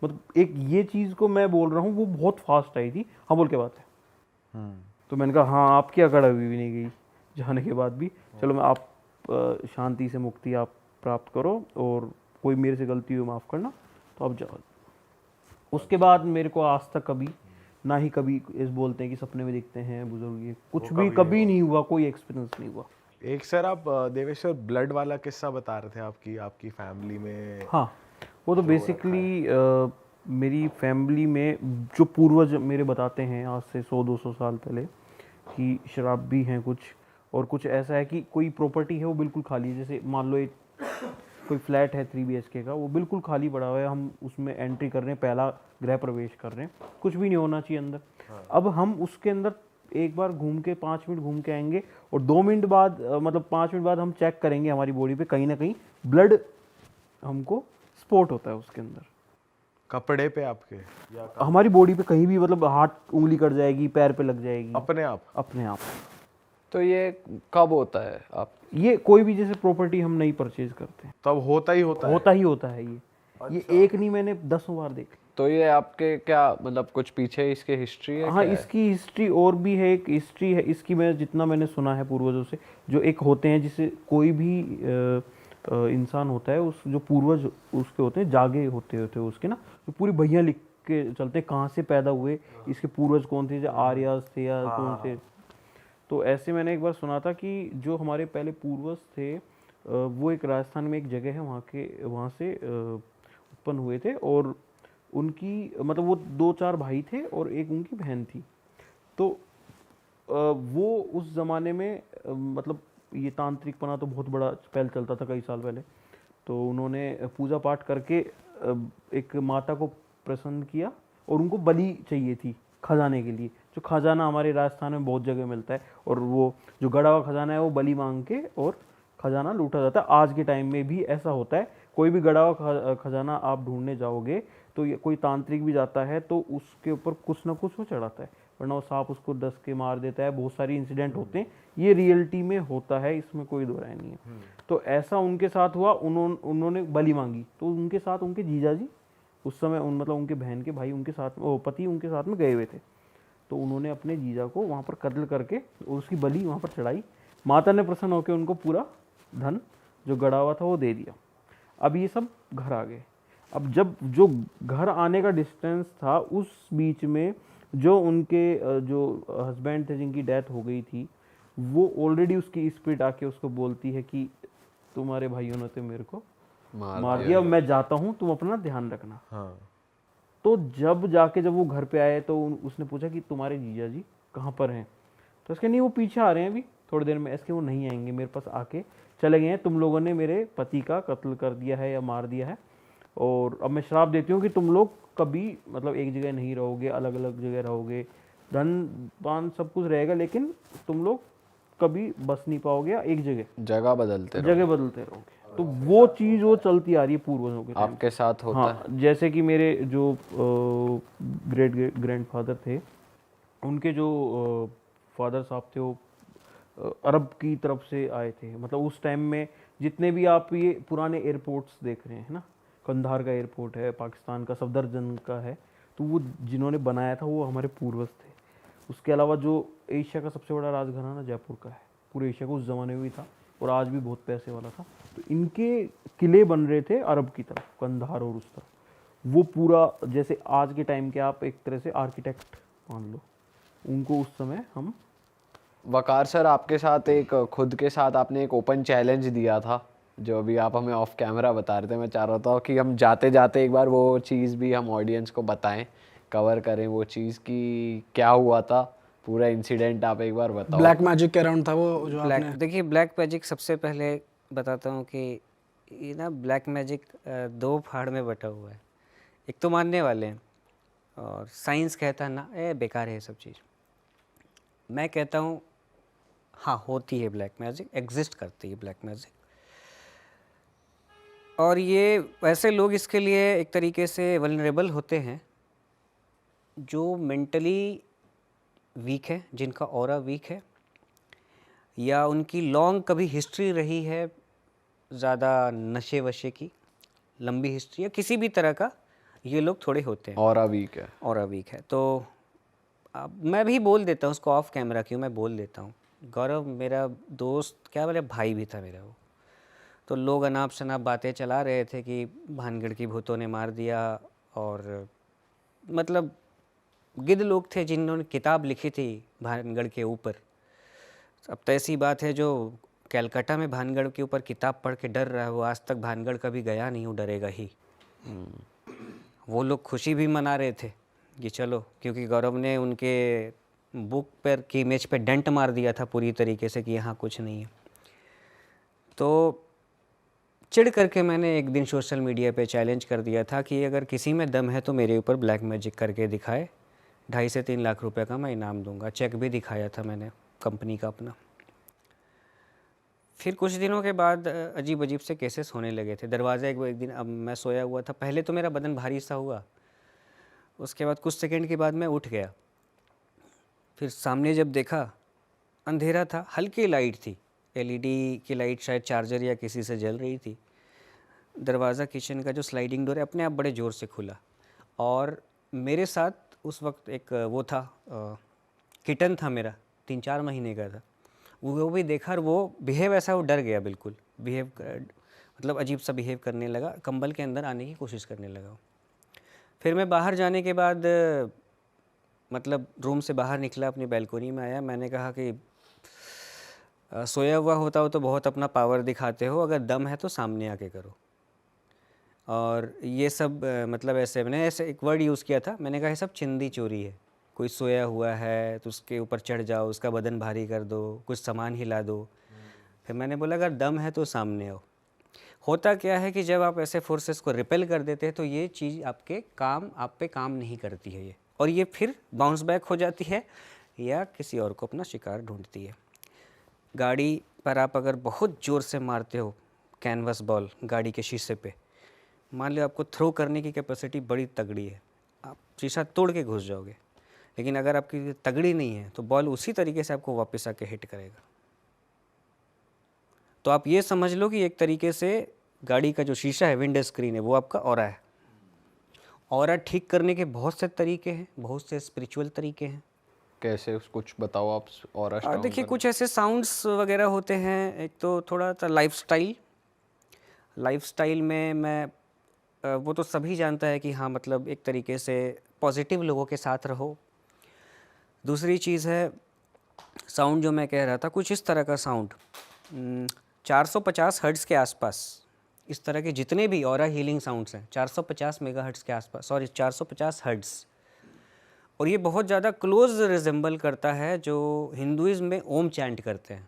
Speaker 5: मतलब एक ये चीज़ को मैं बोल रहा हूँ, वो बहुत फास्ट आई थी, हाँ बोल क्या बात है। तो मैंने कहा हाँ, आपकी अकड़ अभी भी नहीं गई जाने के बाद भी, चलो मैं आप शांति से मुक्ति आप प्राप्त करो, और कोई मेरे से गलती हुई माफ़ करना, तो आप जाओ। उसके बाद मेरे को आज तक कभी ना ही कभी इस बोलते हैं कि सपने में दिखते हैं बुजुर्ग, ये कुछ भी कभी नहीं हुआ, कोई एक्सपीरियंस नहीं हुआ।
Speaker 3: एक सर, आप देवेश्वर ब्लड वाला किस्सा बता रहे थे आपकी फैमिली में।
Speaker 5: हाँ, वो तो बेसिकली मेरी फैमिली में जो पूर्वज मेरे बताते हैं आज से 100-200 साल पहले, कि शराब भी हैं कुछ, और कुछ ऐसा है कि कोई प्रॉपर्टी है वो बिल्कुल खाली है। जैसे मान लो एक कोई फ्लैट है 3 BHK का, वो बिल्कुल खाली पड़ा हुआ है, हम उसमें एंट्री कर रहे हैं, पहला गृह प्रवेश कर रहे हैं, कुछ भी नहीं होना चाहिए अंदर। अब हम उसके अंदर एक बार घूम के 5 मिनट घूम के आएंगे, और 2 मिनट बाद मतलब 5 मिनट बाद हम चेक करेंगे हमारी बॉडी पे, कहीं ना कहीं ब्लड हमको स्पॉट होता है उसके अंदर।
Speaker 3: कपड़े पे आपके या
Speaker 5: हमारी बॉडी पे कहीं भी, मतलब हाथ उंगली कट जाएगी, पैर पे लग जाएगी
Speaker 3: अपने आप?
Speaker 5: अपने आप।
Speaker 1: तो ये कब होता है आप?
Speaker 5: ये कोई भी जैसे प्रॉपर्टी हम नहीं परचेज करते हैं,
Speaker 3: तब होता ही होता है?
Speaker 5: होता ही होता है ये एक नहीं, मैंने 10 बार देखा।
Speaker 1: तो ये आपके क्या मतलब कुछ पीछे इसके हिस्ट्री है?
Speaker 5: हाँ,
Speaker 1: क्या है?
Speaker 5: इसकी हिस्ट्री और भी है, एक हिस्ट्री है इसकी, मैं जितना मैंने सुना है पूर्वजों से, जो एक होते हैं जिसे कोई भी इंसान होता है, उस जो पूर्वज उसके होते हैं, जागे होते उसके ना, जो पूरी भैया लिख के चलते हैं कहाँ से पैदा हुए, इसके पूर्वज कौन थे, जो आर्यस थे या कौन थे। तो ऐसे मैंने एक बार सुना था कि जो हमारे पहले पूर्वज थे वो एक राजस्थान में एक जगह है, वहाँ से उत्पन्न हुए थे, और उनकी मतलब वो 2-4 भाई थे और एक उनकी बहन थी। तो वो उस ज़माने में मतलब ये तांत्रिकपना तो बहुत बड़ा पहल चलता था कई साल पहले। तो उन्होंने पूजा पाठ करके एक माता को प्रसन्न किया, और उनको बलि चाहिए थी खजाने के लिए। जो खजाना हमारे राजस्थान में बहुत जगह मिलता है, और वो जो गड़ा हुआ खजाना है वो बलि मांग के और खजाना लूटा जाता है। आज के टाइम में भी ऐसा होता है, कोई भी गड़ा हुआ खजाना आप ढूंढने जाओगे तो ये कोई तांत्रिक भी जाता है तो उसके ऊपर कुछ ना कुछ वो चढ़ाता है, वरना वो सांप उसको डस के मार देता है। बहुत सारी इंसिडेंट होते हैं, ये रियलिटी में होता है, इसमें कोई दो राय नहीं है। तो ऐसा उनके साथ हुआ, उन्होंने बलि मांगी, तो उनके साथ उनके जीजा जी उस समय मतलब उनके बहन के भाई उनके साथ, पति उनके साथ में गए हुए थे। तो उन्होंने अपने जीजा को वहाँ पर कत्ल करके और उसकी बलि वहाँ पर चढ़ाई। माता ने प्रसन्न होकर उनको पूरा धन जो गड़ा हुआ था वो दे दिया। अब ये सब घर आ गए। अब जब जो घर आने का डिस्टेंस था, उस बीच में जो उनके जो हस्बैंड थे जिनकी डेथ हो गई थी, वो ऑलरेडी उसकी स्पिरिट आके उसको बोलती है कि तुम्हारे भाइयों ने तो मेरे को मार दिया, मैं जाता हूँ, तुम अपना ध्यान रखना।
Speaker 3: हाँ।
Speaker 5: तो जब वो घर पे आए तो उसने पूछा कि तुम्हारे जीजा जी कहाँ पर हैं? तो इसके नहीं, वो पीछे आ रहे हैं अभी थोड़ी देर में। इसके वो नहीं आएंगे, मेरे पास आके चले गए हैं, तुम लोगों ने मेरे पति का कत्ल कर दिया है या मार दिया है, और अब मैं श्राप देती हूँ कि तुम लोग कभी मतलब एक जगह नहीं रहोगे, अलग अलग जगह रहोगे, धन पान सब कुछ रहेगा, लेकिन तुम लोग कभी बस नहीं पाओगे, एक
Speaker 1: जगह बदलते रहो।
Speaker 5: जगह बदलते रहोगे। तो वो चीज़ वो चलती आ रही है पूर्वजों के टाइम
Speaker 1: आपके साथ होता है?
Speaker 5: हाँ, जैसे कि मेरे जो ग्रेट ग्रैंडफादर थे, उनके जो फादर साहब थे वो अरब की तरफ से आए थे। मतलब उस टाइम में जितने भी आप ये पुराने एयरपोर्ट्स देख रहे हैं ना, कंधार का एयरपोर्ट है, पाकिस्तान का सफदरजंग का है, तो वो जिन्होंने बनाया था वो हमारे पूर्वज थे। उसके अलावा जो एशिया का सबसे बड़ा राजघराना जयपुर का है, पूरे एशिया का उस ज़माने में भी था और आज भी बहुत पैसे वाला था। तो इनके किले बन रहे थे अरब की तरफ, कंधार और उस तरफ। वो पूरा जैसे आज के टाइम के आप एक तरह से आर्किटेक्ट मान लो, उनको उस समय हम।
Speaker 1: वकार सर, आपके साथ एक खुद के साथ आपने एक ओपन चैलेंज दिया था, जो अभी आप हमें ऑफ कैमरा बता रहे थे। मैं चाह रहा था कि हम जाते जाते एक बार वो चीज़ भी हम ऑडियंस को बताएं, कवर करें वो चीज़ कि क्या हुआ था, पूरा इंसिडेंट आप एक बार बताओ।
Speaker 4: ब्लैक मैजिक के अराउंड था वो जो
Speaker 2: ब्लैक,
Speaker 4: आपने।
Speaker 2: देखिए ब्लैक मैजिक सबसे पहले बताता हूँ कि ये ना ब्लैक मैजिक 2 भाग में बटा हुआ है। एक तो मानने वाले हैं और साइंस कहता है ना बेकार है ये सब चीज़। मैं कहता हूँ हाँ होती है ब्लैक मैजिक, एग्जिस्ट करती है ब्लैक मैजिक। और ये वैसे लोग इसके लिए एक तरीके से वल्नरेबल होते हैं जो मेंटली वीक है, जिनका ऑरा वीक है, या उनकी लॉन्ग कभी हिस्ट्री रही है ज़्यादा नशे वशे की, लंबी हिस्ट्री या किसी भी तरह का, ये लोग थोड़े होते हैं।
Speaker 1: ऑरा वीक है।
Speaker 2: ऑरा वीक है। तो अब मैं भी बोल देता हूँ उसको ऑफ कैमरा, क्यों मैं बोल देता हूँ। गौरव मेरा दोस्त, क्या बोले, भाई भी था मेरा वो। तो लोग अनाप शनाप बातें चला रहे थे कि भानगढ़ की भूतों ने मार दिया, और मतलब गिद्ध लोग थे जिन्होंने किताब लिखी थी भानगढ़ के ऊपर। अब तो ऐसी बात है जो कलकत्ता में भानगढ़ के ऊपर किताब पढ़ के डर रहा है, वो आज तक भानगढ़ कभी गया नहीं, वो डरेगा ही। वो लोग खुशी भी मना रहे थे कि चलो, क्योंकि गौरव ने उनके बुक पर की इमेज पे डेंट मार दिया था पूरी तरीके से कि यहाँ कुछ नहीं है। तो चिढ़ करके मैंने एक दिन सोशल मीडिया पे चैलेंज कर दिया था कि अगर किसी में दम है तो मेरे ऊपर ब्लैक मैजिक करके दिखाए, 2.5 से 3 लाख रुपए का मैं इनाम दूंगा। चेक भी दिखाया था मैंने कंपनी का अपना। फिर कुछ दिनों के बाद अजीब अजीब से केसेस होने लगे थे। दरवाज़ा एक दिन, अब मैं सोया हुआ था, पहले तो मेरा बदन भारी सा हुआ, उसके बाद कुछ सेकंड के बाद मैं उठ गया। फिर सामने जब देखा, अंधेरा था, हल्की लाइट थी, एलईडी की लाइट, शायद चार्जर या किसी से जल रही थी। दरवाज़ा किचन का जो स्लाइडिंग डोर है अपने आप बड़े ज़ोर से खुला, और मेरे साथ उस वक्त एक वो था, किटन था मेरा, 3-4 महीने का था। वो भी देखा और वो बिहेव ऐसा, वो डर गया बिल्कुल, मतलब अजीब सा बिहेव करने लगा, कंबल के अंदर आने की कोशिश करने लगा। फिर मैं बाहर जाने के बाद मतलब रूम से बाहर निकला, अपनी बैल्कोनी में आया, मैंने कहा कि सोया हुआ होता हो तो बहुत अपना पावर दिखाते हो, अगर दम है तो सामने आके करो। और ये सब मतलब ऐसे मैंने ऐसे एक वर्ड यूज़ किया था, मैंने कहा ये सब चिंदी चोरी है। कोई सोया हुआ है तो उसके ऊपर चढ़ जाओ, उसका बदन भारी कर दो, कुछ सामान हिला दो। फिर मैंने बोला अगर दम है तो सामने आओ। होता क्या है कि जब आप ऐसे फोर्सेस को रिपेल कर देते हैं तो ये चीज़ आप पे काम नहीं करती है ये, और ये फिर बाउंस बैक हो जाती है या किसी और को अपना शिकार ढूंढती है। गाड़ी पर आप अगर बहुत ज़ोर से मारते हो कैनवस बॉल गाड़ी के शीशे पे, मान लो आपको थ्रो करने की कैपेसिटी बड़ी तगड़ी है, आप शीशा तोड़ के घुस जाओगे। लेकिन अगर आपकी तगड़ी नहीं है तो बॉल उसी तरीके से आपको वापस आके हिट करेगा। तो आप ये समझ लो कि एक तरीके से गाड़ी का जो शीशा है, विंडो स्क्रीन है, वो आपका ऑरा है। ऑरा ठीक करने के बहुत से तरीके हैं, बहुत से स्पिरिचुअल तरीके हैं।
Speaker 1: कैसे, कुछ बताओ आप। और
Speaker 2: देखिए कुछ ऐसे साउंड्स वगैरह होते हैं। एक तो थोड़ा सा लाइफस्टाइल में मैं वो तो सभी जानता है कि हाँ मतलब एक तरीके से पॉजिटिव लोगों के साथ रहो। दूसरी चीज़ है साउंड, जो मैं कह रहा था कुछ इस तरह का साउंड, 450 हर्ट्ज़ के आसपास, इस तरह के जितने भी ऑरा हीलिंग साउंड्स हैं 450 मेगाहर्ट्ज़ के आसपास, सॉरी 450 हर्ट्ज़। और ये बहुत ज़्यादा क्लोज रिजेंबल करता है जो हिंदुइज्म में ओम चैंट करते हैं।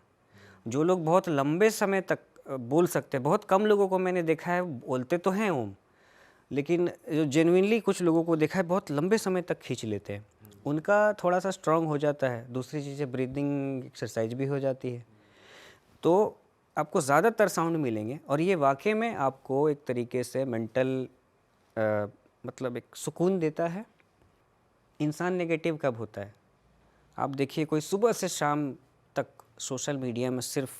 Speaker 2: जो लोग बहुत लंबे समय तक बोल सकते हैं, बहुत कम लोगों को मैंने देखा है बोलते तो हैं ओम, लेकिन जो जेन्युइनली कुछ लोगों को देखा है बहुत लंबे समय तक खींच लेते हैं, उनका थोड़ा सा स्ट्रांग हो जाता है। दूसरी चीज़ें ब्रीदिंग एक्सरसाइज भी हो जाती है, तो आपको ज़्यादातर साउंड मिलेंगे। और ये वाकई में आपको एक तरीके से मेंटल मतलब एक सुकून देता है। इंसान नेगेटिव कब होता है? आप देखिए कोई सुबह से शाम तक सोशल मीडिया में सिर्फ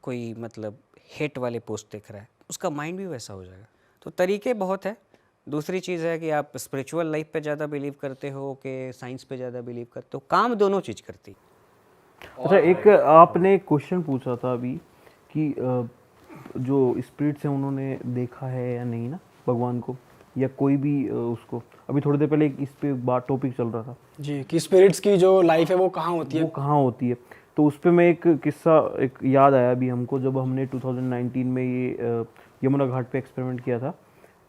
Speaker 2: कोई मतलब हेट वाले पोस्ट देख रहा है, उसका माइंड भी वैसा हो जाएगा। तो तरीके बहुत है। दूसरी चीज़ है कि आप स्पिरिचुअल लाइफ पे ज़्यादा बिलीव करते हो कि साइंस पे ज़्यादा बिलीव करते हो, काम दोनों चीज़ करती है।
Speaker 5: अच्छा, एक आपने एक क्वेश्चन पूछा था अभी कि जो स्पिरिट्स हैं उन्होंने देखा है या नहीं ना भगवान को, या कोई भी उसको। अभी थोड़ी देर पहले इस पे बात टॉपिक चल रहा था
Speaker 4: जी, कि स्पिरिट्स की जो लाइफ है वो कहाँ होती है,
Speaker 5: वो कहाँ होती है। तो उस पे मैं एक किस्सा एक याद आया अभी हमको, जब हमने 2019 में ये यमुना घाट पे एक्सपेरिमेंट किया था,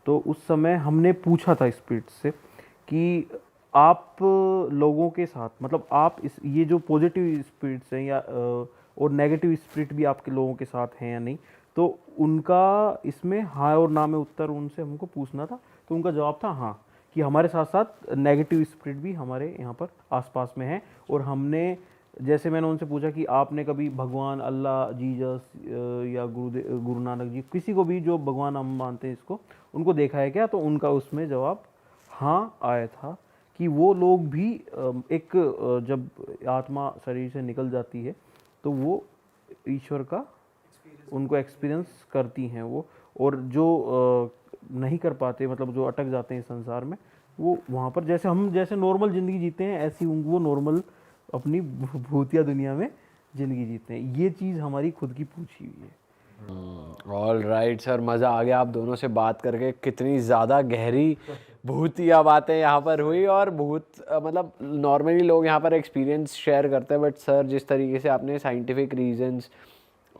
Speaker 5: तो उस समय हमने पूछा था स्पिरिट से कि आप लोगों के साथ मतलब आप ये जो पॉजिटिव स्पिरिट्स हैं या और नेगेटिव स्पिरिट भी आपके लोगों के साथ हैं या नहीं, तो उनका इसमें हाँ और ना में उत्तर उनसे हमको पूछना था। तो उनका जवाब था हाँ, कि हमारे साथ साथ नेगेटिव स्पिरिट भी हमारे यहाँ पर आसपास में है। और हमने जैसे मैंने उनसे पूछा कि आपने कभी भगवान, अल्लाह, जीसस या गुरु नानक जी, किसी को भी जो भगवान हम मानते हैं इसको, उनको देखा है क्या? तो उनका उसमें जवाब हाँ आया था कि वो लोग भी एक जब आत्मा शरीर से निकल जाती है तो वो ईश्वर का उनको एक्सपीरियंस करती हैं वो। और जो नहीं कर पाते मतलब जो अटक जाते हैं संसार में, वो वहाँ पर जैसे हम जैसे नॉर्मल ज़िंदगी जीते हैं ऐसी वो नॉर्मल अपनी भूतिया दुनिया में ज़िंदगी जीते हैं। ये चीज़ हमारी खुद की पूछी हुई है।
Speaker 1: ऑल राइट सर, मज़ा आ गया आप दोनों से बात करके। कितनी ज़्यादा गहरी भूतिया बातें यहाँ पर हुई, और मतलब नॉर्मली लोग यहाँ पर एक्सपीरियंस शेयर करते हैं, बट सर जिस तरीके से आपने साइंटिफिक रीजंस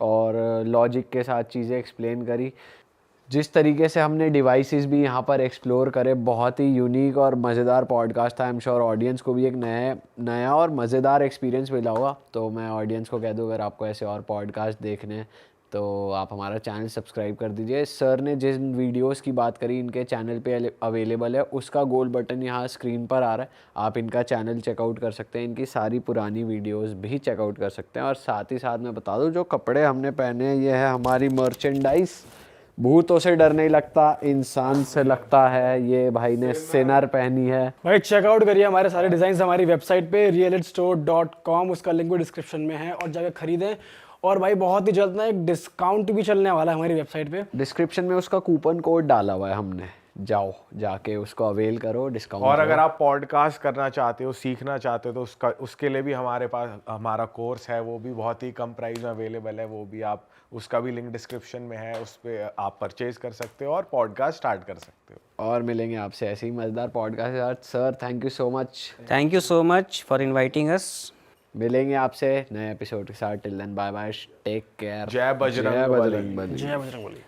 Speaker 1: और लॉजिक के साथ चीज़ें एक्सप्लेन करी, जिस तरीके से हमने डिवाइसेस भी यहाँ पर एक्सप्लोर करे, बहुत ही यूनिक और मज़ेदार पॉडकास्ट था। आई एम श्योर ऑडियंस को भी एक नया और मज़ेदार एक्सपीरियंस मिला होगा। तो मैं ऑडियंस को कह दूँ, अगर आपको ऐसे और पॉडकास्ट देखने हैं तो आप हमारा चैनल सब्सक्राइब कर दीजिए। सर ने जिन वीडियोस की बात करी इनके चैनल पे अवेलेबल है, उसका गोल बटन यहाँ स्क्रीन पर आ रहा है, आप इनका चैनल चेकआउट कर सकते हैं, इनकी सारी पुरानी वीडियोस भी चेकआउट कर सकते हैं। और साथ ही साथ मैं बता दूँ, जो कपड़े हमने पहने हैं ये है हमारी मर्चेंडाइज भूतों से डर नहीं लगता, इंसान से लगता है। ये भाई ने सिनर पहनी है।
Speaker 4: भाई चेकआउट करिए हमारे सारे डिज़ाइंस हमारी वेबसाइट पे realitstore.com, उसका लिंक भी डिस्क्रिप्शन में है, और जाकर खरीदें। और भाई बहुत ही जल्द ना एक डिस्काउंट भी चलने वाला है हमारी वेबसाइट पे।
Speaker 1: डिस्क्रिप्शन में उसका कूपन कोड डाला हुआ है हमने, जाओ जाके उसको अवेल करो, डिस्काउंट।
Speaker 3: और अगर आप पॉडकास्ट करना चाहते हो, सीखना चाहते हो, तो उसके लिए भी हमारे पास हमारा कोर्स है, वो भी बहुत ही कम प्राइस में अवेलेबल है। वो भी आप, उसका भी लिंक डिस्क्रिप्शन में है, उस पर आप परचेज कर सकते हो और पॉडकास्ट स्टार्ट कर सकते हो।
Speaker 1: और मिलेंगे आपसे ऐसे ही मजेदार पॉडकास्ट के साथ। Sir thank you so much.
Speaker 2: Thank you so much for inviting us.
Speaker 1: मिलेंगे आपसे नए एपिसोड के साथ। Till then bye bye, take care.
Speaker 3: जय बजरंग
Speaker 1: जय
Speaker 3: बली।
Speaker 1: बजरंग बली।
Speaker 4: जय बजरंग बली।